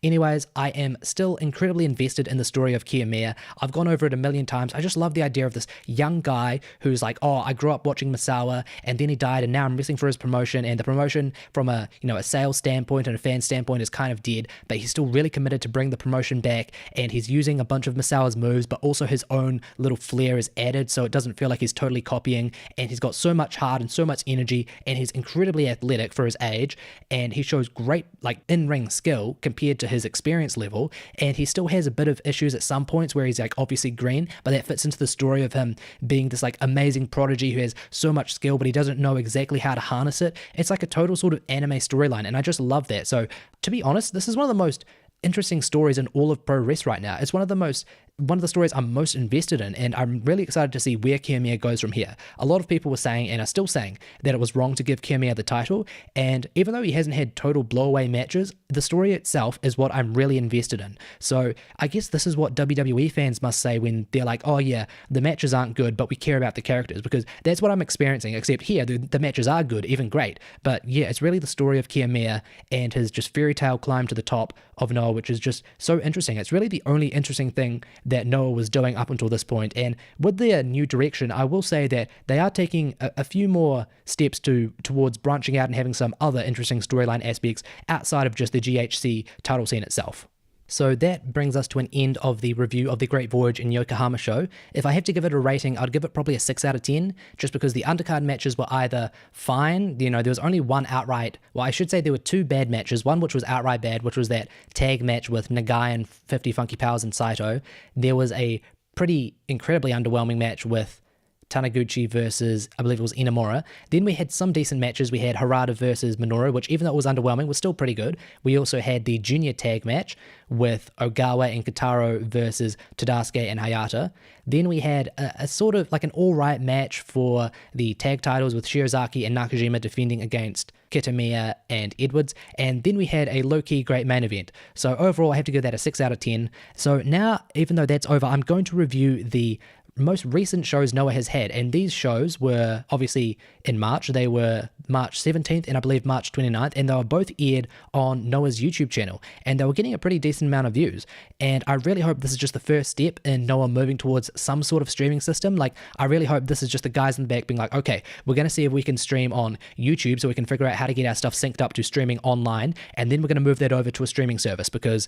Speaker 1: Anyways, I am still incredibly invested in the story of Kiyomiya. I've gone over it a million times. I just love the idea of this young guy who's like, oh, I grew up watching Misawa and then he died and now I'm wrestling for his promotion, and the promotion from a sales standpoint and a fan standpoint is kind of dead, but he's still really committed to bring the promotion back, and he's using a bunch of Misawa's moves, but also his own little flair is added so it doesn't feel like he's totally copying, and he's got so much heart and so much energy, and he's incredibly athletic for his age, and he shows great like in-ring skill compared to his experience level, and he still has a bit of issues at some points where he's like obviously green, but that fits into the story of him being this like amazing prodigy who has so much skill but he doesn't know exactly how to harness it. It's like a total sort of anime storyline, and I just love that. So to be honest, this is one of the most interesting stories in all of pro wrestling right now. It's one of the stories I'm most invested in, and I'm really excited to see where Kiyomiya goes from here. A lot of people were saying, and are still saying, that it was wrong to give Kiyomiya the title, and even though he hasn't had total blowaway matches, the story itself is what I'm really invested in. So I guess this is what WWE fans must say when they're like, oh yeah, the matches aren't good, but we care about the characters, because that's what I'm experiencing, except here, the matches are good, even great. But yeah, it's really the story of Kiyomiya and his just fairy tale climb to the top of Noah, which is just so interesting. It's really the only interesting thing that Noah was doing up until this point. And with their new direction, I will say that they are taking a few more steps towards branching out and having some other interesting storyline aspects outside of just the GHC title scene itself. So that brings us to an end of the review of the Great Voyage in Yokohama show. If I have to give it a rating, I'd give it probably a 6 out of 10, just because the undercard matches were either fine, there was only one outright, well, I should say there were 2 bad matches, one which was outright bad, which was that tag match with Nagai and 50 Funky Powers and Saito. There was a pretty incredibly underwhelming match with Taniguchi versus, I believe it was Inamura. Then we had some decent matches. We had Harada versus Minoru, which even though it was underwhelming, was still pretty good. We also had the junior tag match with Ogawa and Kitaro versus Tadasuke and Hayata. Then we had a sort of like an alright match for the tag titles with Shiozaki and Nakajima defending against Kiyomiya and Edwards. And then we had a low-key great main event. So overall, I have to give that a 6 out of 10. So now, even though that's over, I'm going to review the most recent shows Noah has had, and these shows were obviously in March. They were March 17th and I believe March 29th, and they were both aired on Noah's YouTube channel, and they were getting a pretty decent amount of views. And I really hope this is just the first step in Noah moving towards some sort of streaming system. Like, I really hope this is just the guys in the back being like, okay, we're going to see if we can stream on YouTube so we can figure out how to get our stuff synced up to streaming online, and then we're going to move that over to a streaming service, because,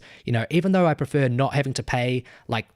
Speaker 1: even though I prefer not having to pay like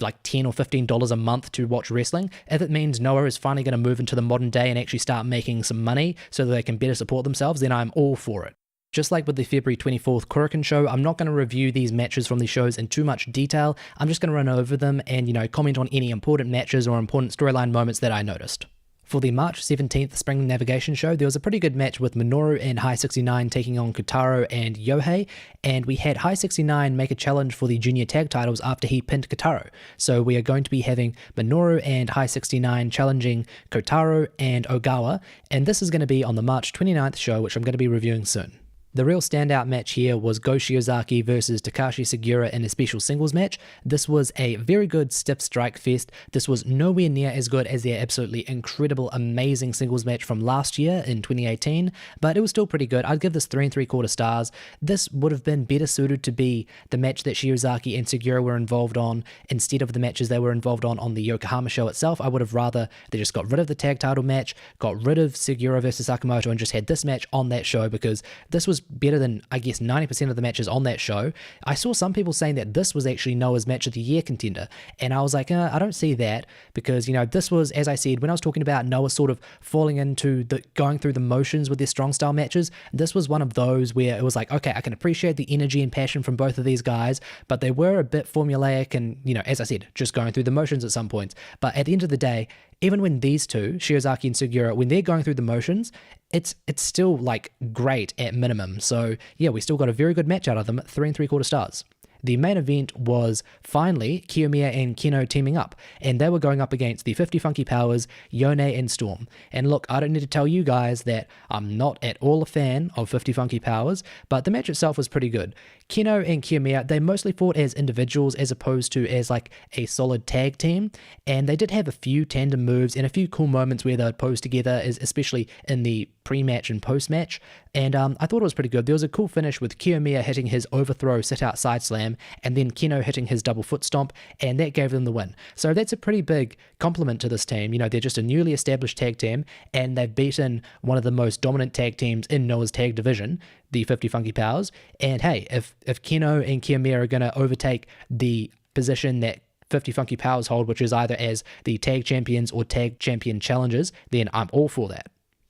Speaker 1: $10 or $15 a month to watch wrestling, if it means Noah is finally going to move into the modern day and actually start making some money so that they can better support themselves, then I'm all for it. Just like with the February 24th Kurikan show, I'm not going to review these matches from these shows in too much detail. I'm just going to run over them and, comment on any important matches or important storyline moments that I noticed. For the March 17th Spring Navigation show, there was a pretty good match with Minoru and High 69 taking on Kotaro and Yohei, and we had High 69 make a challenge for the junior tag titles after he pinned Kotaro. So we are going to be having Minoru and High 69 challenging Kotaro and Ogawa, and this is going to be on the March 29th show, which I'm going to be reviewing soon. The real standout match here was Go Shiozaki versus Takashi Sugiura in a special singles match. This was a very good stiff strike fest. This was nowhere near as good as their absolutely incredible, amazing singles match from last year in 2018, but it was still pretty good. I'd give this 3 3/4 stars. This would have been better suited to be the match that Shiozaki and Sugiura were involved on instead of the matches they were involved on the Yokohama show itself. I would have rather they just got rid of the tag title match, got rid of Sugiura versus Sakamoto, and just had this match on that show, because this was better than, I guess, 90% of the matches on that show. I saw some people saying that this was actually Noah's match of the year contender, and I was like, I don't see that, because, this was, as I said, when I was talking about Noah sort of falling into the going through the motions with their strong style matches, this was one of those where it was like, okay, I can appreciate the energy and passion from both of these guys, but they were a bit formulaic and, as I said, just going through the motions at some points. But at the end of the day, even when these two, Shiozaki and Sugiura, when they're going through the motions, it's still like great at minimum. So yeah, we still got a very good match out of them, 3 3/4 stars. The main event was finally Kiyomiya and Keno teaming up, and they were going up against the 50 Funky Powers, Yone and Storm. And look, I don't need to tell you guys that I'm not at all a fan of 50 Funky Powers, but the match itself was pretty good. Keno and Kiyomiya, they mostly fought as individuals as opposed to as like a solid tag team, and they did have a few tandem moves and a few cool moments where they would pose together, especially in the pre-match and post-match, and I thought it was pretty good. There was a cool finish with Kiyomiya hitting his overthrow sit-out side slam, and then Keno hitting his double foot stomp, and that gave them the win. So that's a pretty big compliment to this team. They're just a newly established tag team, and they've beaten one of the most dominant tag teams in Noah's tag division, the 50 Funky Powers. And hey, if Keno and Kiyomiya are going to overtake the position that 50 Funky Powers hold, which is either as the tag champions or tag champion challengers, then I'm all for that.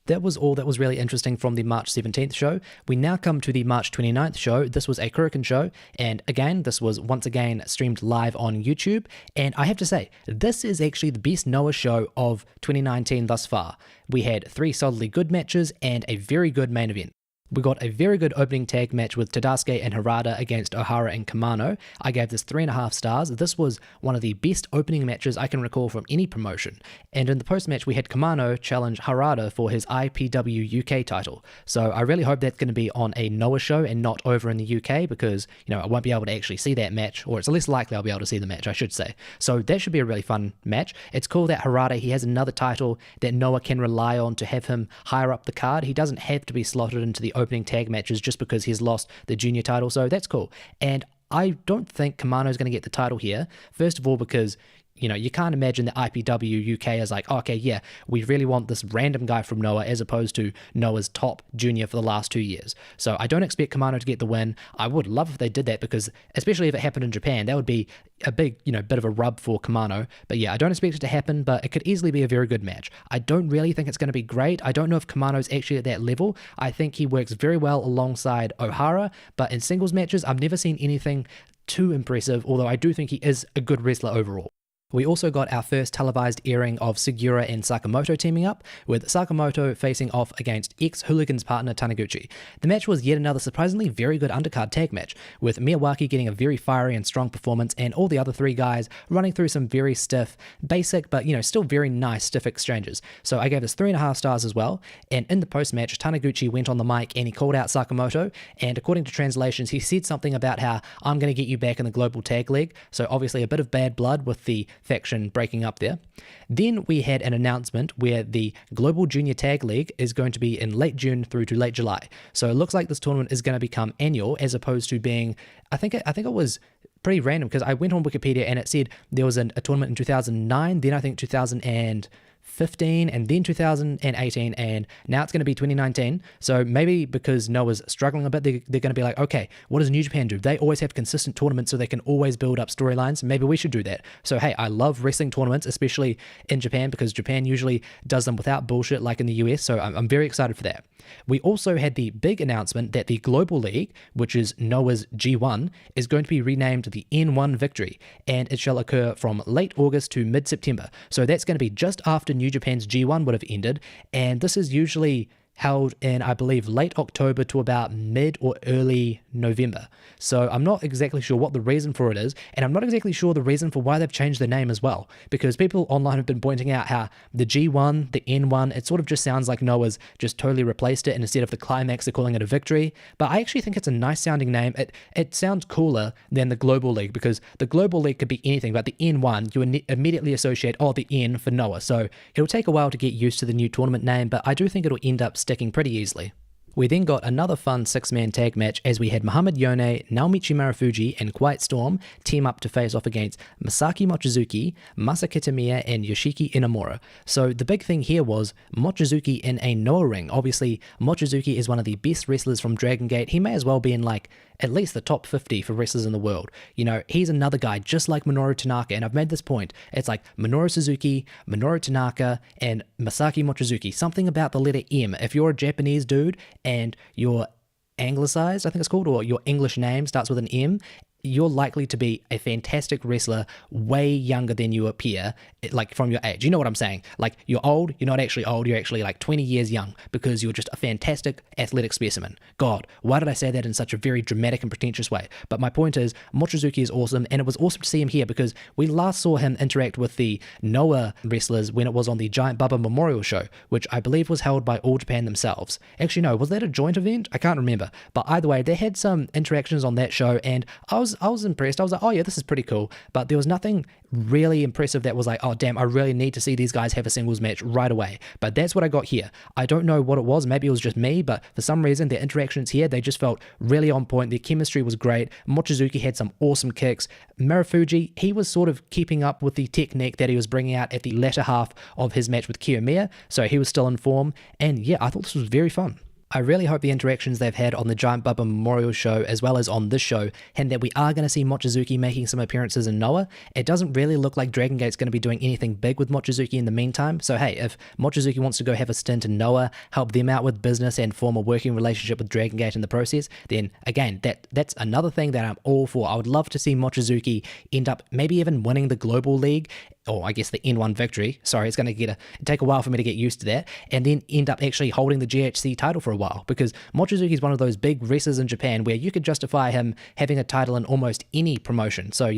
Speaker 1: That was all that was really interesting from the March 17th show. We now come to the March 29th show. This was a Kurikan show, and again, this was once again streamed live on YouTube, and I have to say, this is actually the best Noah show of 2019 thus far. We had 3 solidly good matches and a very good main event. We got a very good opening tag match with Tadasuke and Harada against Ohara and Kamano. I gave this 3.5 stars. This was one of the best opening matches I can recall from any promotion. And in the post-match, we had Kamano challenge Harada for his IPW UK title. So I really hope that's going to be on a Noah show and not over in the UK, because, I won't be able to actually see that match, or it's less likely I'll be able to see the match, I should say. So that should be a really fun match. It's cool that Harada, he has another title that Noah can rely on to have him higher up the card. He doesn't have to be slotted into the opening tag matches just because he's lost the junior title, so that's cool. And I don't think Kamano is going to get the title here. First of all, because you can't imagine the IPW UK is like, oh, okay, yeah, we really want this random guy from Noah as opposed to Noah's top junior for the last 2 years. So I don't expect Kamano to get the win. I would love if they did that because, especially if it happened in Japan, that would be a big, bit of a rub for Kamano. But yeah, I don't expect it to happen, but it could easily be a very good match. I don't really think it's going to be great. I don't know if Kamano's actually at that level. I think he works very well alongside Ohara, but in singles matches, I've never seen anything too impressive, although I do think he is a good wrestler overall. We also got our first televised airing of Sugiura and Sakamoto teaming up, with Sakamoto facing off against ex-Hooligans partner Taniguchi. The match was yet another surprisingly very good undercard tag match, with Miyawaki getting a very fiery and strong performance and all the other three guys running through some very stiff, basic, but still very nice stiff exchanges. So I gave this 3.5 stars as well, and in the post-match, Taniguchi went on the mic and he called out Sakamoto, and according to translations, he said something about how, I'm going to get you back in the Global Tag League, so obviously a bit of bad blood with the faction breaking up there. Then we had an announcement where the Global Junior Tag League is going to be in late June through to late July. So it looks like this tournament is going to become annual as opposed to being, I think it was pretty random because I went on Wikipedia and it said there was a tournament in 2009, then I think 2015 and then 2018, and now it's going to be 2019. So maybe because Noah's struggling a bit, they're going to be like, okay, what does New Japan do? They always have consistent tournaments so they can always build up storylines. Maybe we should do that. So hey, I love wrestling tournaments, especially in Japan, because Japan usually does them without bullshit like in the US. So I'm very excited for that. We also had the big announcement that the Global League, which is Noah's G1, is going to be renamed the N1 Victory, and it shall occur from late August to mid-September. So that's going to be just after New Japan's G1 would have ended, and this is usually held in, I believe, late October to about mid or early November. So I'm not exactly sure what the reason for it is, and I'm not exactly sure the reason for why they've changed the name as well, because people online have been pointing out how the G1, the N1, it sort of just sounds like Noah's just totally replaced it, and instead of the climax, they're calling it a victory. But I actually think it's a nice sounding name. It sounds cooler than the Global League, because the Global League could be anything, but the N1, you immediately associate, the N for Noah. So it'll take a while to get used to the new tournament name, but I do think it'll end up sticking pretty easily. We then got another fun 6-man tag match as we had Muhammad Yone, Naomichi Marufuji, and Quiet Storm team up to face off against Masaki Mochizuki, Masa Kitamiya, and Yoshiki Inamura. So the big thing here was Mochizuki in a Noah ring. Obviously, Mochizuki is one of the best wrestlers from Dragon Gate. He may as well be in at least the top 50 for wrestlers in the world. He's another guy just like Minoru Tanaka, and I've made this point. It's like Minoru Suzuki, Minoru Tanaka, and Masaki Mochizuki. Something about the letter M. If you're a Japanese dude and you're anglicized, I think it's called, or your English name starts with an M, you're likely to be a fantastic wrestler way younger than you appear, from your age. You know what I'm saying? You're old, you're not actually old, you're actually 20 years young because you're just a fantastic athletic specimen. God, why did I say that in such a very dramatic and pretentious way? But my point is, Mochizuki is awesome, and it was awesome to see him here because we last saw him interact with the Noah wrestlers when it was on the Giant Baba Memorial Show, which I believe was held by All Japan themselves. Actually, no, was that a joint event? I can't remember. But either way, they had some interactions on that show, and I was impressed. I was like, oh yeah, this is pretty cool. But there was nothing really impressive that was like, oh damn, I really need to see these guys have a singles match right away. But that's what I got here. I don't know what it was. Maybe it was just me, but for some reason, their interactions here, they just felt really on point. Their chemistry was great. Mochizuki had some awesome kicks. Marufuji, he was sort of keeping up with the technique that he was bringing out at the latter half of his match with Kiyomiya, so he was still in form. And yeah, I thought this was very fun. I really hope the interactions they've had on the Giant Baba Memorial Show as well as on this show hint that we are going to see Mochizuki making some appearances in Noah. It doesn't really look like Dragon Gate's going to be doing anything big with Mochizuki in the meantime, so hey, if Mochizuki wants to go have a stint in Noah, help them out with business and form a working relationship with Dragon Gate in the process, then again, that's another thing that I'm all for. I would love to see Mochizuki end up maybe even winning the Global League, or I guess the N1 Victory. Sorry, it's going to take a while for me to get used to that, and then end up actually holding the GHC title for a while, because Mochizuki is one of those big wrestlers in Japan where you could justify him having a title in almost any promotion. So,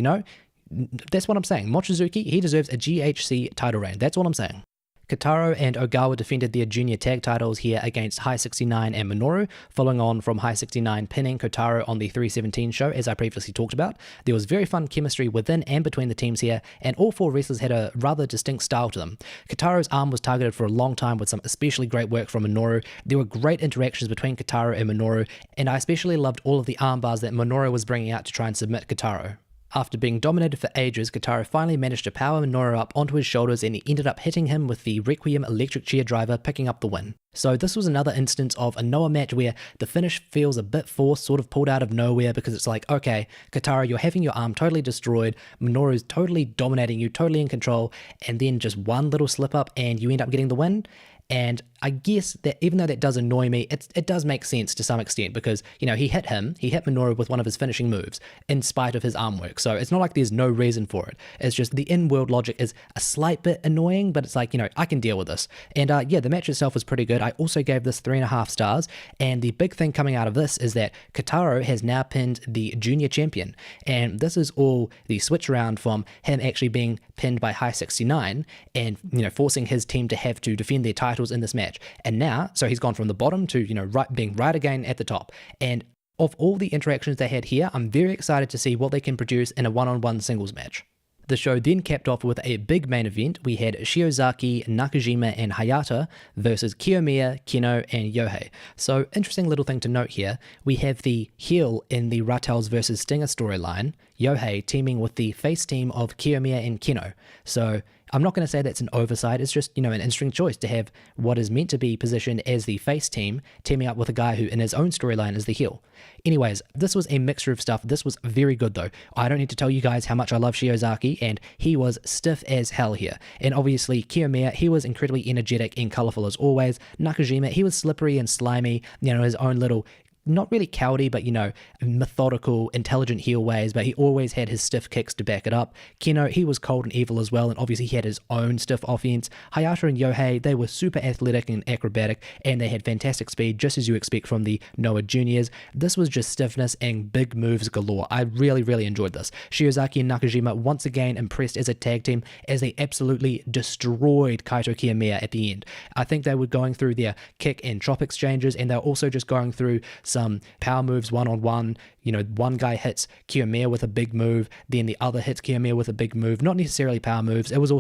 Speaker 1: that's what I'm saying. Mochizuki, he deserves a GHC title reign. That's what I'm saying. Kitaro and Ogawa defended their junior tag titles here against High 69 and Minoru, following on from High 69 pinning Kotaro on the 317 show, as I previously talked about. There was very fun chemistry within and between the teams here, and all four wrestlers had a rather distinct style to them. Kotaro's arm was targeted for a long time with some especially great work from Minoru. There were great interactions between Kotaro and Minoru, and I especially loved all of the arm bars that Minoru was bringing out to try and submit Kotaro. After being dominated for ages, Kotaro finally managed to power Minoru up onto his shoulders, and he ended up hitting him with the Requiem electric chair driver, picking up the win. So this was another instance of a Noah match where the finish feels a bit forced, sort of pulled out of nowhere, because it's like, okay, Kotaro, you're having your arm totally destroyed, Minoru's totally dominating you, totally in control, and then just one little slip up and you end up getting the win. And I guess that even though that does annoy me, it does make sense to some extent, because, you know, he hit Minoru with one of his finishing moves in spite of his arm work. So it's not like there's no reason for it. It's just the in-world logic is a slight bit annoying, but it's like, you know, I can deal with this. And yeah, the match itself was pretty good. I also gave this 3.5 stars. And the big thing coming out of this is that Kotaro has now pinned the junior champion. And this is all the switch around from him actually being pinned by High 69 and, you know, forcing his team to have to defend their titles in this match. And now, so he's gone from the bottom to, you know, being right again at the top. And of all the interactions they had here, I'm very excited to see what they can produce in a one-on-one singles match. The show then capped off with a big main event. We had Shiozaki, Nakajima, and Hayata versus Kiyomiya, Kino, and Yohei. So, interesting little thing to note here. We have the heel in the Rattels versus Stinger storyline, Yohei teaming with the face team of Kiyomiya and Kino. So, I'm not going to say that's an oversight, it's just, you know, an interesting choice to have what is meant to be positioned as the face team teaming up with a guy who in his own storyline is the heel. Anyways, this was a mixture of stuff. This was very good though. I don't need to tell you guys how much I love Shiozaki, and he was stiff as hell here. And obviously Kiyomiya, he was incredibly energetic and colourful as always. Nakajima, he was slippery and slimy, you know, his own little, not really cowdy, but, you know, methodical, intelligent heel ways, but he always had his stiff kicks to back it up. Kino, he was cold and evil as well, and obviously he had his own stiff offense. Hayata and Yohei, they were super athletic and acrobatic, and they had fantastic speed, just as you expect from the Noah Juniors. This was just stiffness and big moves galore. I really, really enjoyed this. Shiozaki and Nakajima once again impressed as a tag team, as they absolutely destroyed Kaito Kiyomiya at the end. I think they were going through their kick and chop exchanges, and they were also just going through some power moves one-on-one. You know, one guy hits Kiyomiya with a big move, then the other hits Kiyomiya with a big move, not necessarily power moves. It was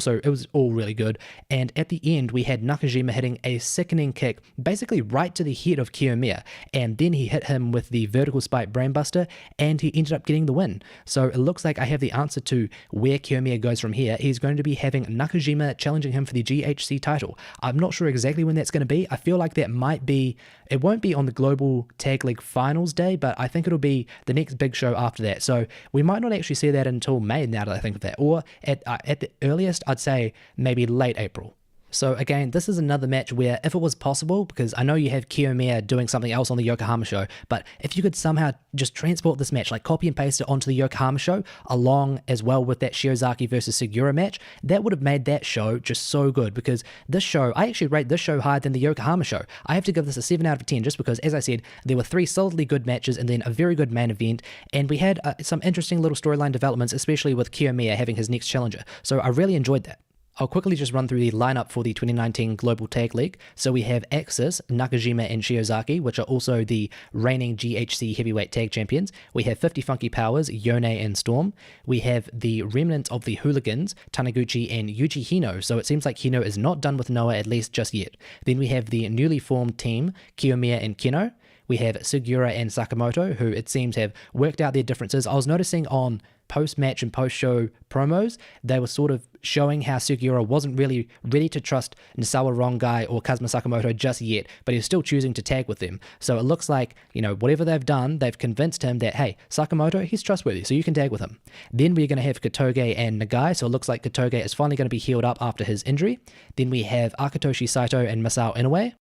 Speaker 1: all really good. And at the end, we had Nakajima hitting a sickening kick, basically right to the head of Kiyomiya, and then he hit him with the vertical spike brainbuster, and he ended up getting the win. So it looks like I have the answer to where Kiyomiya goes from here. He's going to be having Nakajima challenging him for the GHC title. I'm not sure exactly when that's going to be. I feel like that might be, it won't be on the Global Tag League Finals Day, but I think it'll be the next big show after that. So we might not actually see that until May, now that I think of that, or at the earliest, I'd say maybe late April. So again, this is another match where if it was possible, because I know you have Kiyomiya doing something else on the Yokohama show, but if you could somehow just transport this match, like copy and paste it onto the Yokohama show, along as well with that Shiozaki versus Sugiura match, that would have made that show just so good, because this show, I actually rate this show higher than the Yokohama show. I have to give this a 7 out of 10 just because, as I said, there were 3 solidly good matches and then a very good main event, and we had some interesting little storyline developments, especially with Kiyomiya having his next challenger. So I really enjoyed that. I'll quickly just run through the lineup for the 2019 Global Tag League. So we have Axis, Nakajima, and Shiozaki, which are also the reigning GHC Heavyweight Tag Champions. We have 50 Funky Powers, Yone and Storm. We have the remnant of the Hooligans, Taniguchi and Yuji Hino. So it seems like Hino is not done with Noah, at least just yet. Then we have the newly formed team, Kiyomiya and Kino. We have Sugiura and Sakamoto, who it seems have worked out their differences. I was noticing on post-match and post-show promos, they were sort of showing how Sugiura wasn't really ready to trust Nisawa Rongai or Kazuma Sakamoto just yet, but he's still choosing to tag with them. So it looks like, you know, whatever they've done, they've convinced him that, hey, Sakamoto, he's trustworthy, so you can tag with him. Then we're going to have Katoge and Nagai, so it looks like Katoge is finally going to be healed up after his injury. Then we have Akitoshi Saito and Masao Inoue.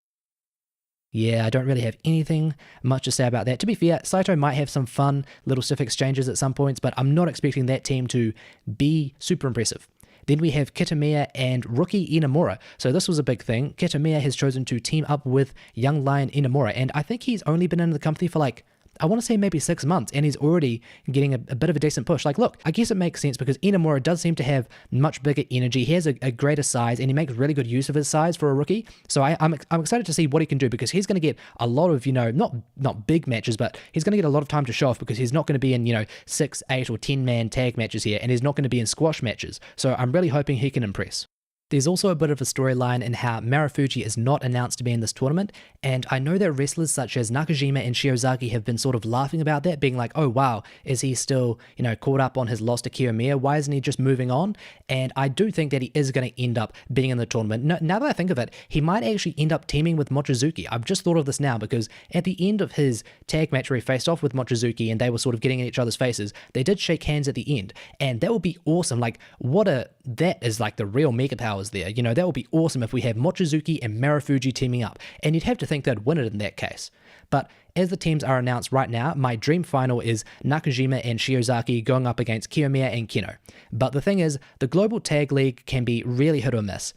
Speaker 1: Yeah, I don't really have anything much to say about that. To be fair, Saito might have some fun little stiff exchanges at some points, but I'm not expecting that team to be super impressive. Then we have Kiyomiya and rookie Inamura. So this was a big thing. Kiyomiya has chosen to team up with young lion Inamura, and I think he's only been in the company for like I want to say maybe 6 months, and he's already getting a bit of a decent push. Like, look, I guess it makes sense because Inamura does seem to have much bigger energy. He has a greater size, and he makes really good use of his size for a rookie. So I'm excited to see what he can do, because he's going to get a lot of, not big matches, but he's going to get a lot of time to show off, because he's not going to be in, 6, 8, or 10-man tag matches here, and he's not going to be in squash matches. So I'm really hoping he can impress. There's also a bit of a storyline in how Marufuji is not announced to be in this tournament, and I know that wrestlers such as Nakajima and Shiozaki have been sort of laughing about that, being like, oh wow, is he still, caught up on his loss to Kiyomiya? Why isn't he just moving on? And I do think that he is going to end up being in the tournament. Now that I think of it, he might actually end up teaming with Mochizuki. I've just thought of this now, because at the end of his tag match where he faced off with Mochizuki and they were sort of getting in each other's faces, they did shake hands at the end, and that would be awesome. Like, that is like the real mega powers there. That would be awesome if we have Mochizuki and Marufuji teaming up, and you'd have to think they'd win it in that case. But as the teams are announced right now, my dream final is Nakajima and Shiozaki going up against Kiyomiya and Keno. But the thing is, the Global Tag League can be really hit or miss.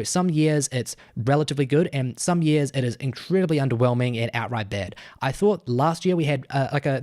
Speaker 1: Some years it's relatively good, and some years it is incredibly underwhelming and outright bad. I thought last year we had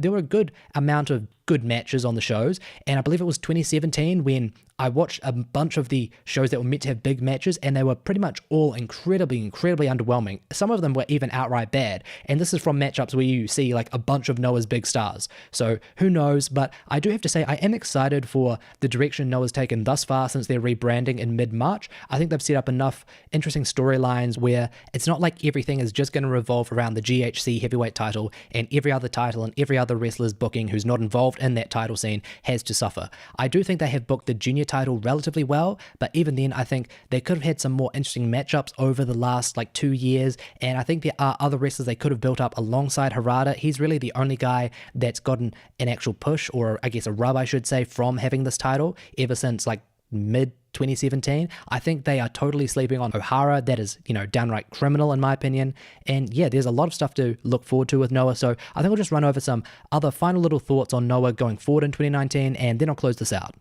Speaker 1: there were a good amount of good matches on the shows, and I believe it was 2017 when I watched a bunch of the shows that were meant to have big matches, and they were pretty much all incredibly underwhelming. Some of them were even outright bad, and this is from matchups where you see like a bunch of Noah's big stars. So who knows, but I do have to say I am excited for the direction Noah's taken thus far since their rebranding in mid-March. I think they've set up enough interesting storylines where it's not like everything is just going to revolve around the GHC Heavyweight title, and every other title and every other wrestler's booking who's not involved in that title scene has to suffer. I do think they have booked the junior title relatively well, but even then I think they could have had some more interesting matchups over the last 2 years, and I think there are other wrestlers they could have built up alongside Harada. He's really the only guy that's gotten an actual push, or I guess a rub I should say, from having this title ever since mid 2017. I think they are totally sleeping on Ohara. That is, downright criminal in my opinion. And yeah, there's a lot of stuff to look forward to with Noah. So I think I'll just run over some other final little thoughts on Noah going forward in 2019, and then I'll close this out.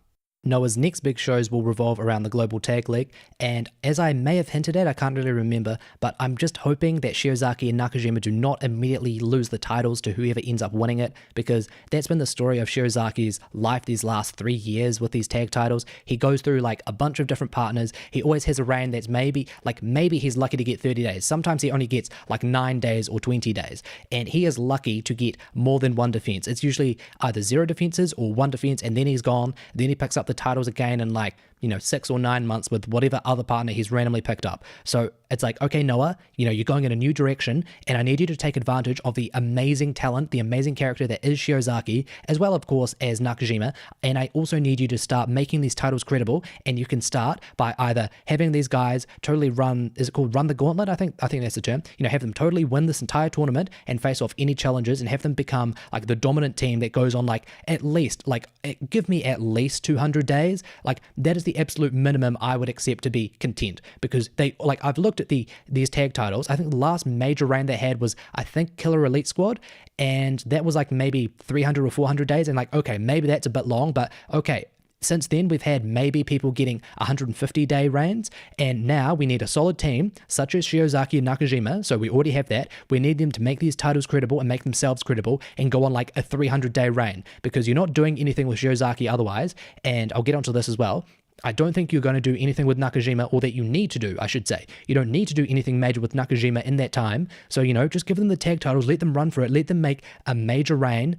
Speaker 1: Noah's next big shows will revolve around the Global Tag League, and as I may have hinted at, I can't really remember, but I'm just hoping that Shiozaki and Nakajima do not immediately lose the titles to whoever ends up winning it, because that's been the story of Shiozaki's life these last 3 years with these tag titles. He goes through a bunch of different partners. He always has a reign that's maybe he's lucky to get 30 days. Sometimes he only gets 9 days or 20 days, and he is lucky to get more than one defense. It's usually either 0 defenses or 1 defense, and then he's gone. Then he picks up the titles again in 6 or 9 months with whatever other partner he's randomly picked up. So it's okay, Noah, you're going in a new direction, and I need you to take advantage of the amazing talent, the amazing character that is Shiozaki, as well, of course, as Nakajima. And I also need you to start making these titles credible, and you can start by either having these guys totally run the gauntlet? I think that's the term. Have them totally win this entire tournament and face off any challenges, and have them become the dominant team that goes on at least, give me at least 200 days. That is the absolute minimum I would accept to be content, because they I've looked at these tag titles. I think the last major reign they had was Killer Elite Squad, and that was maybe 300 or 400 days, and okay, maybe that's a bit long, but okay, since then we've had maybe people getting 150-day reigns, and now we need a solid team such as Shiozaki and Nakajima. So we already have that. We need them to make these titles credible and make themselves credible and go on a 300-day reign, because you're not doing anything with Shiozaki otherwise, and I'll get onto this as well. I don't think you're going to do anything with Nakajima, or that you need to do, I should say. You don't need to do anything major with Nakajima in that time. So, just give them the tag titles, let them run for it, let them make a major reign.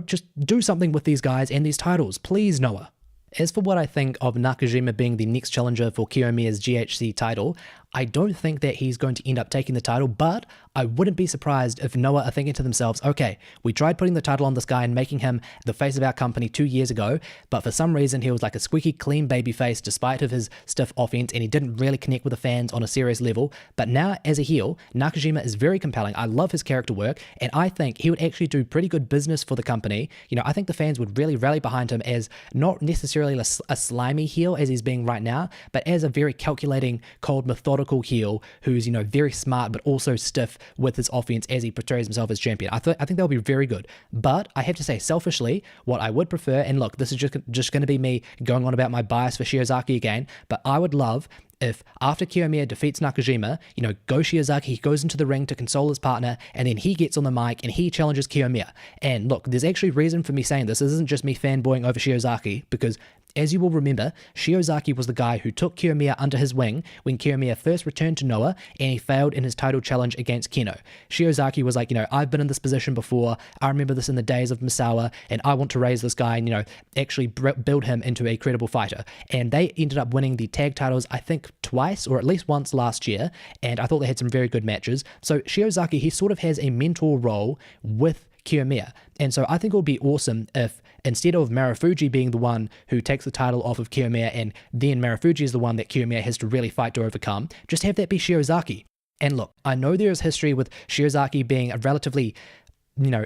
Speaker 1: Just do something with these guys and these titles. Please, Noah. As for what I think of Nakajima being the next challenger for Kiyomiya's GHC title, I don't think that he's going to end up taking the title, but I wouldn't be surprised if Noah are thinking to themselves, okay, we tried putting the title on this guy and making him the face of our company 2 years ago, but for some reason he was a squeaky clean baby face despite of his stiff offense, and he didn't really connect with the fans on a serious level. But now as a heel, Nakajima is very compelling. I love his character work, and I think he would actually do pretty good business for the company. I think the fans would really rally behind him as not necessarily a slimy heel as he's being right now, but as a very calculating, cold, methodical heel who's very smart but also stiff with his offense as he portrays himself as champion. I think that'll be very good. But I have to say, selfishly, what I would prefer, and look, this is just going to be me going on about my bias for Shiozaki again, but I would love if after Kiyomiya defeats Nakajima, Go Shiozaki, he goes into the ring to console his partner, and then he gets on the mic and he challenges Kiyomiya. And look, there's actually reason for me saying this. This isn't just me fanboying over Shiozaki, because as you will remember, Shiozaki was the guy who took Kiyomiya under his wing when Kiyomiya first returned to Noah and he failed in his title challenge against Keno. Shiozaki was like, I've been in this position before, I remember this in the days of Misawa, and I want to raise this guy and, actually build him into a credible fighter. And they ended up winning the tag titles, I think, twice or at least once last year, and I thought they had some very good matches. So Shiozaki, he sort of has a mentor role with Kiyomiya. And so I think it would be awesome if instead of Marufuji being the one who takes the title off of Kiyomiya and then Marufuji is the one that Kiyomiya has to really fight to overcome, just have that be Shiozaki. And look, I know there is history with Shiozaki being a relatively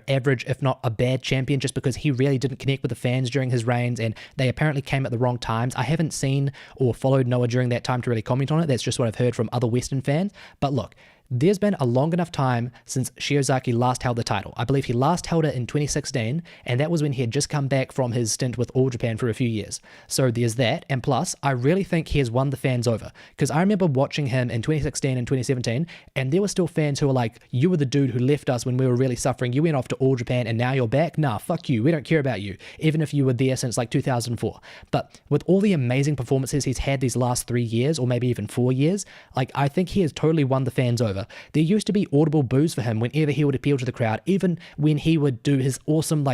Speaker 1: average, if not a bad champion, just because he really didn't connect with the fans during his reigns, and they apparently came at the wrong times. I haven't seen or followed Noah during that time to really comment on it. That's just what I've heard from other Western fans. But look, there's been a long enough time since Shiozaki last held the title. I believe he last held it in 2016, and that was when he had just come back from his stint with All Japan for a few years. So there's that, and plus, I really think he has won the fans over, because I remember watching him in 2016 and 2017, and there were still fans who were like, you were the dude who left us when we were really suffering, you went off to All Japan, and now you're back? Nah, fuck you, we don't care about you, even if you were there since like 2004. But with all the amazing performances he's had these last 3 years, or maybe even 4 years, I think he has totally won the fans over. There used to be audible boos for him whenever he would appeal to the crowd, even when he would do his awesome,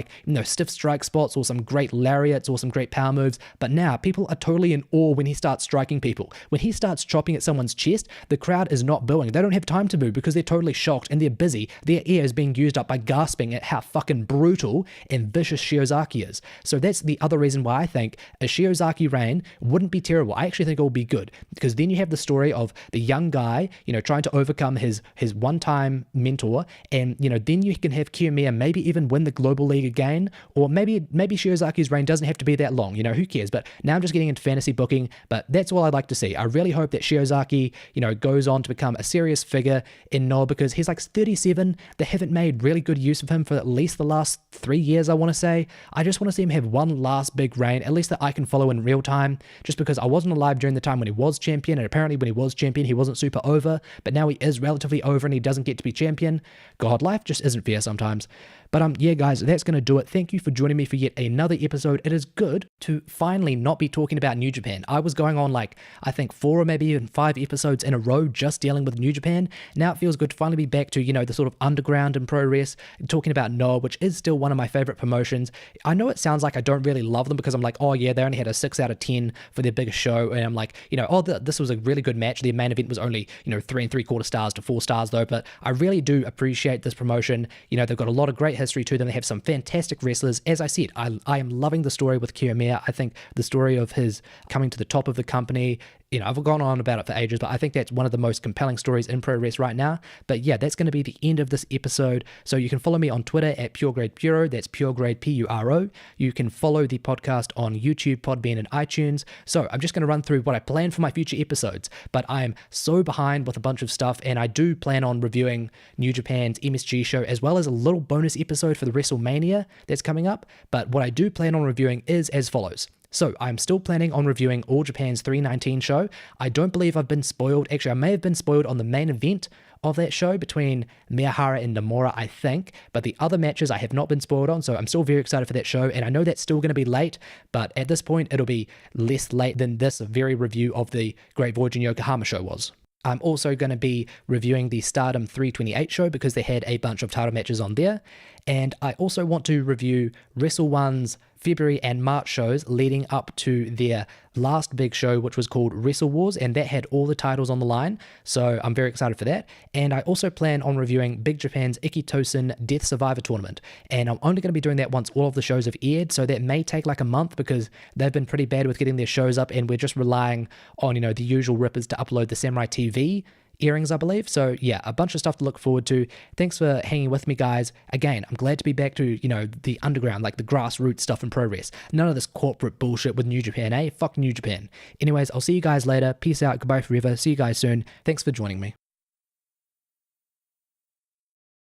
Speaker 1: stiff strike spots or some great lariats or some great power moves. But now people are totally in awe when he starts striking people. When he starts chopping at someone's chest, the crowd is not booing. They don't have time to boo because they're totally shocked and they're busy. Their ear is being used up by gasping at how fucking brutal and vicious Shiozaki is. So that's the other reason why I think a Shiozaki reign wouldn't be terrible. I actually think it will be good, because then you have the story of the young guy, trying to overcome his one-time mentor, and then you can have Kiyomiya maybe even win the Global League again, or maybe Shiozaki's reign doesn't have to be that long, who cares? But now I'm just getting into fantasy booking, but that's all I'd like to see. I really hope that Shiozaki, goes on to become a serious figure in Noah, because he's like 37. They haven't made really good use of him for at least the last 3 years, I want to say. I just want to see him have one last big reign, at least that I can follow in real time, just because I wasn't alive during the time when he was champion, and apparently when he was champion, he wasn't super over, but now he is relatively over and he doesn't get to be champion. God, life just isn't fair sometimes. But yeah, guys, that's going to do it. Thank you for joining me for yet another episode. It is good to finally not be talking about New Japan. I was going on I think 4 or maybe even 5 episodes in a row just dealing with New Japan. Now it feels good to finally be back to, the sort of underground in pro res, talking about Noah, which is still one of my favorite promotions. I know it sounds like I don't really love them, because I'm like, oh yeah, they only had a 6 out of 10 for their biggest show, and I'm like, this was a really good match. Their main event was only, 3 3/4 stars to 4 stars though, but I really do appreciate this promotion. They've got a lot of great history to them. They have some fantastic wrestlers. As I said, I am loving the story with Kiyomiya. I think the story of his coming to the top of the company, I've gone on about it for ages, but I think that's one of the most compelling stories in pro wrestling right now. But yeah, that's going to be the end of this episode. So you can follow me on Twitter at PureGradePuro. That's PureGrade Puro. You can follow the podcast on YouTube, Podbean, and iTunes. So I'm just going to run through what I plan for my future episodes, but I am so behind with a bunch of stuff, and I do plan on reviewing New Japan's MSG show, as well as a little bonus episode for the WrestleMania that's coming up. But what I do plan on reviewing is as follows. So I'm still planning on reviewing All Japan's 319 show. I don't believe I've been spoiled. Actually, I may have been spoiled on the main event of that show between Miyahara and Nomura, I think, but the other matches I have not been spoiled on, so I'm still very excited for that show, and I know that's still going to be late, but at this point it'll be less late than this very review of the Great Voyage in Yokohama show was. I'm also going to be reviewing the Stardom 328 show, because they had a bunch of title matches on there. And I also want to review Wrestle One's February and March shows leading up to their last big show, which was called Wrestle Wars, and that had all the titles on the line. So I'm very excited for that. And I also plan on reviewing Big Japan's Ikitosen Death Survivor Tournament. And I'm only going to be doing that once all of the shows have aired, so that may take like a month, because they've been pretty bad with getting their shows up, and we're just relying on, the usual rippers to upload the Samurai TV earrings, I believe. So yeah, a bunch of stuff to look forward to. Thanks for hanging with me, guys. Again, I'm glad to be back to, the underground, like the grassroots stuff in pro wrestling. None of this corporate bullshit with New Japan, eh? Fuck New Japan. Anyways, I'll see you guys later. Peace out. Goodbye forever. See you guys soon. Thanks for joining me.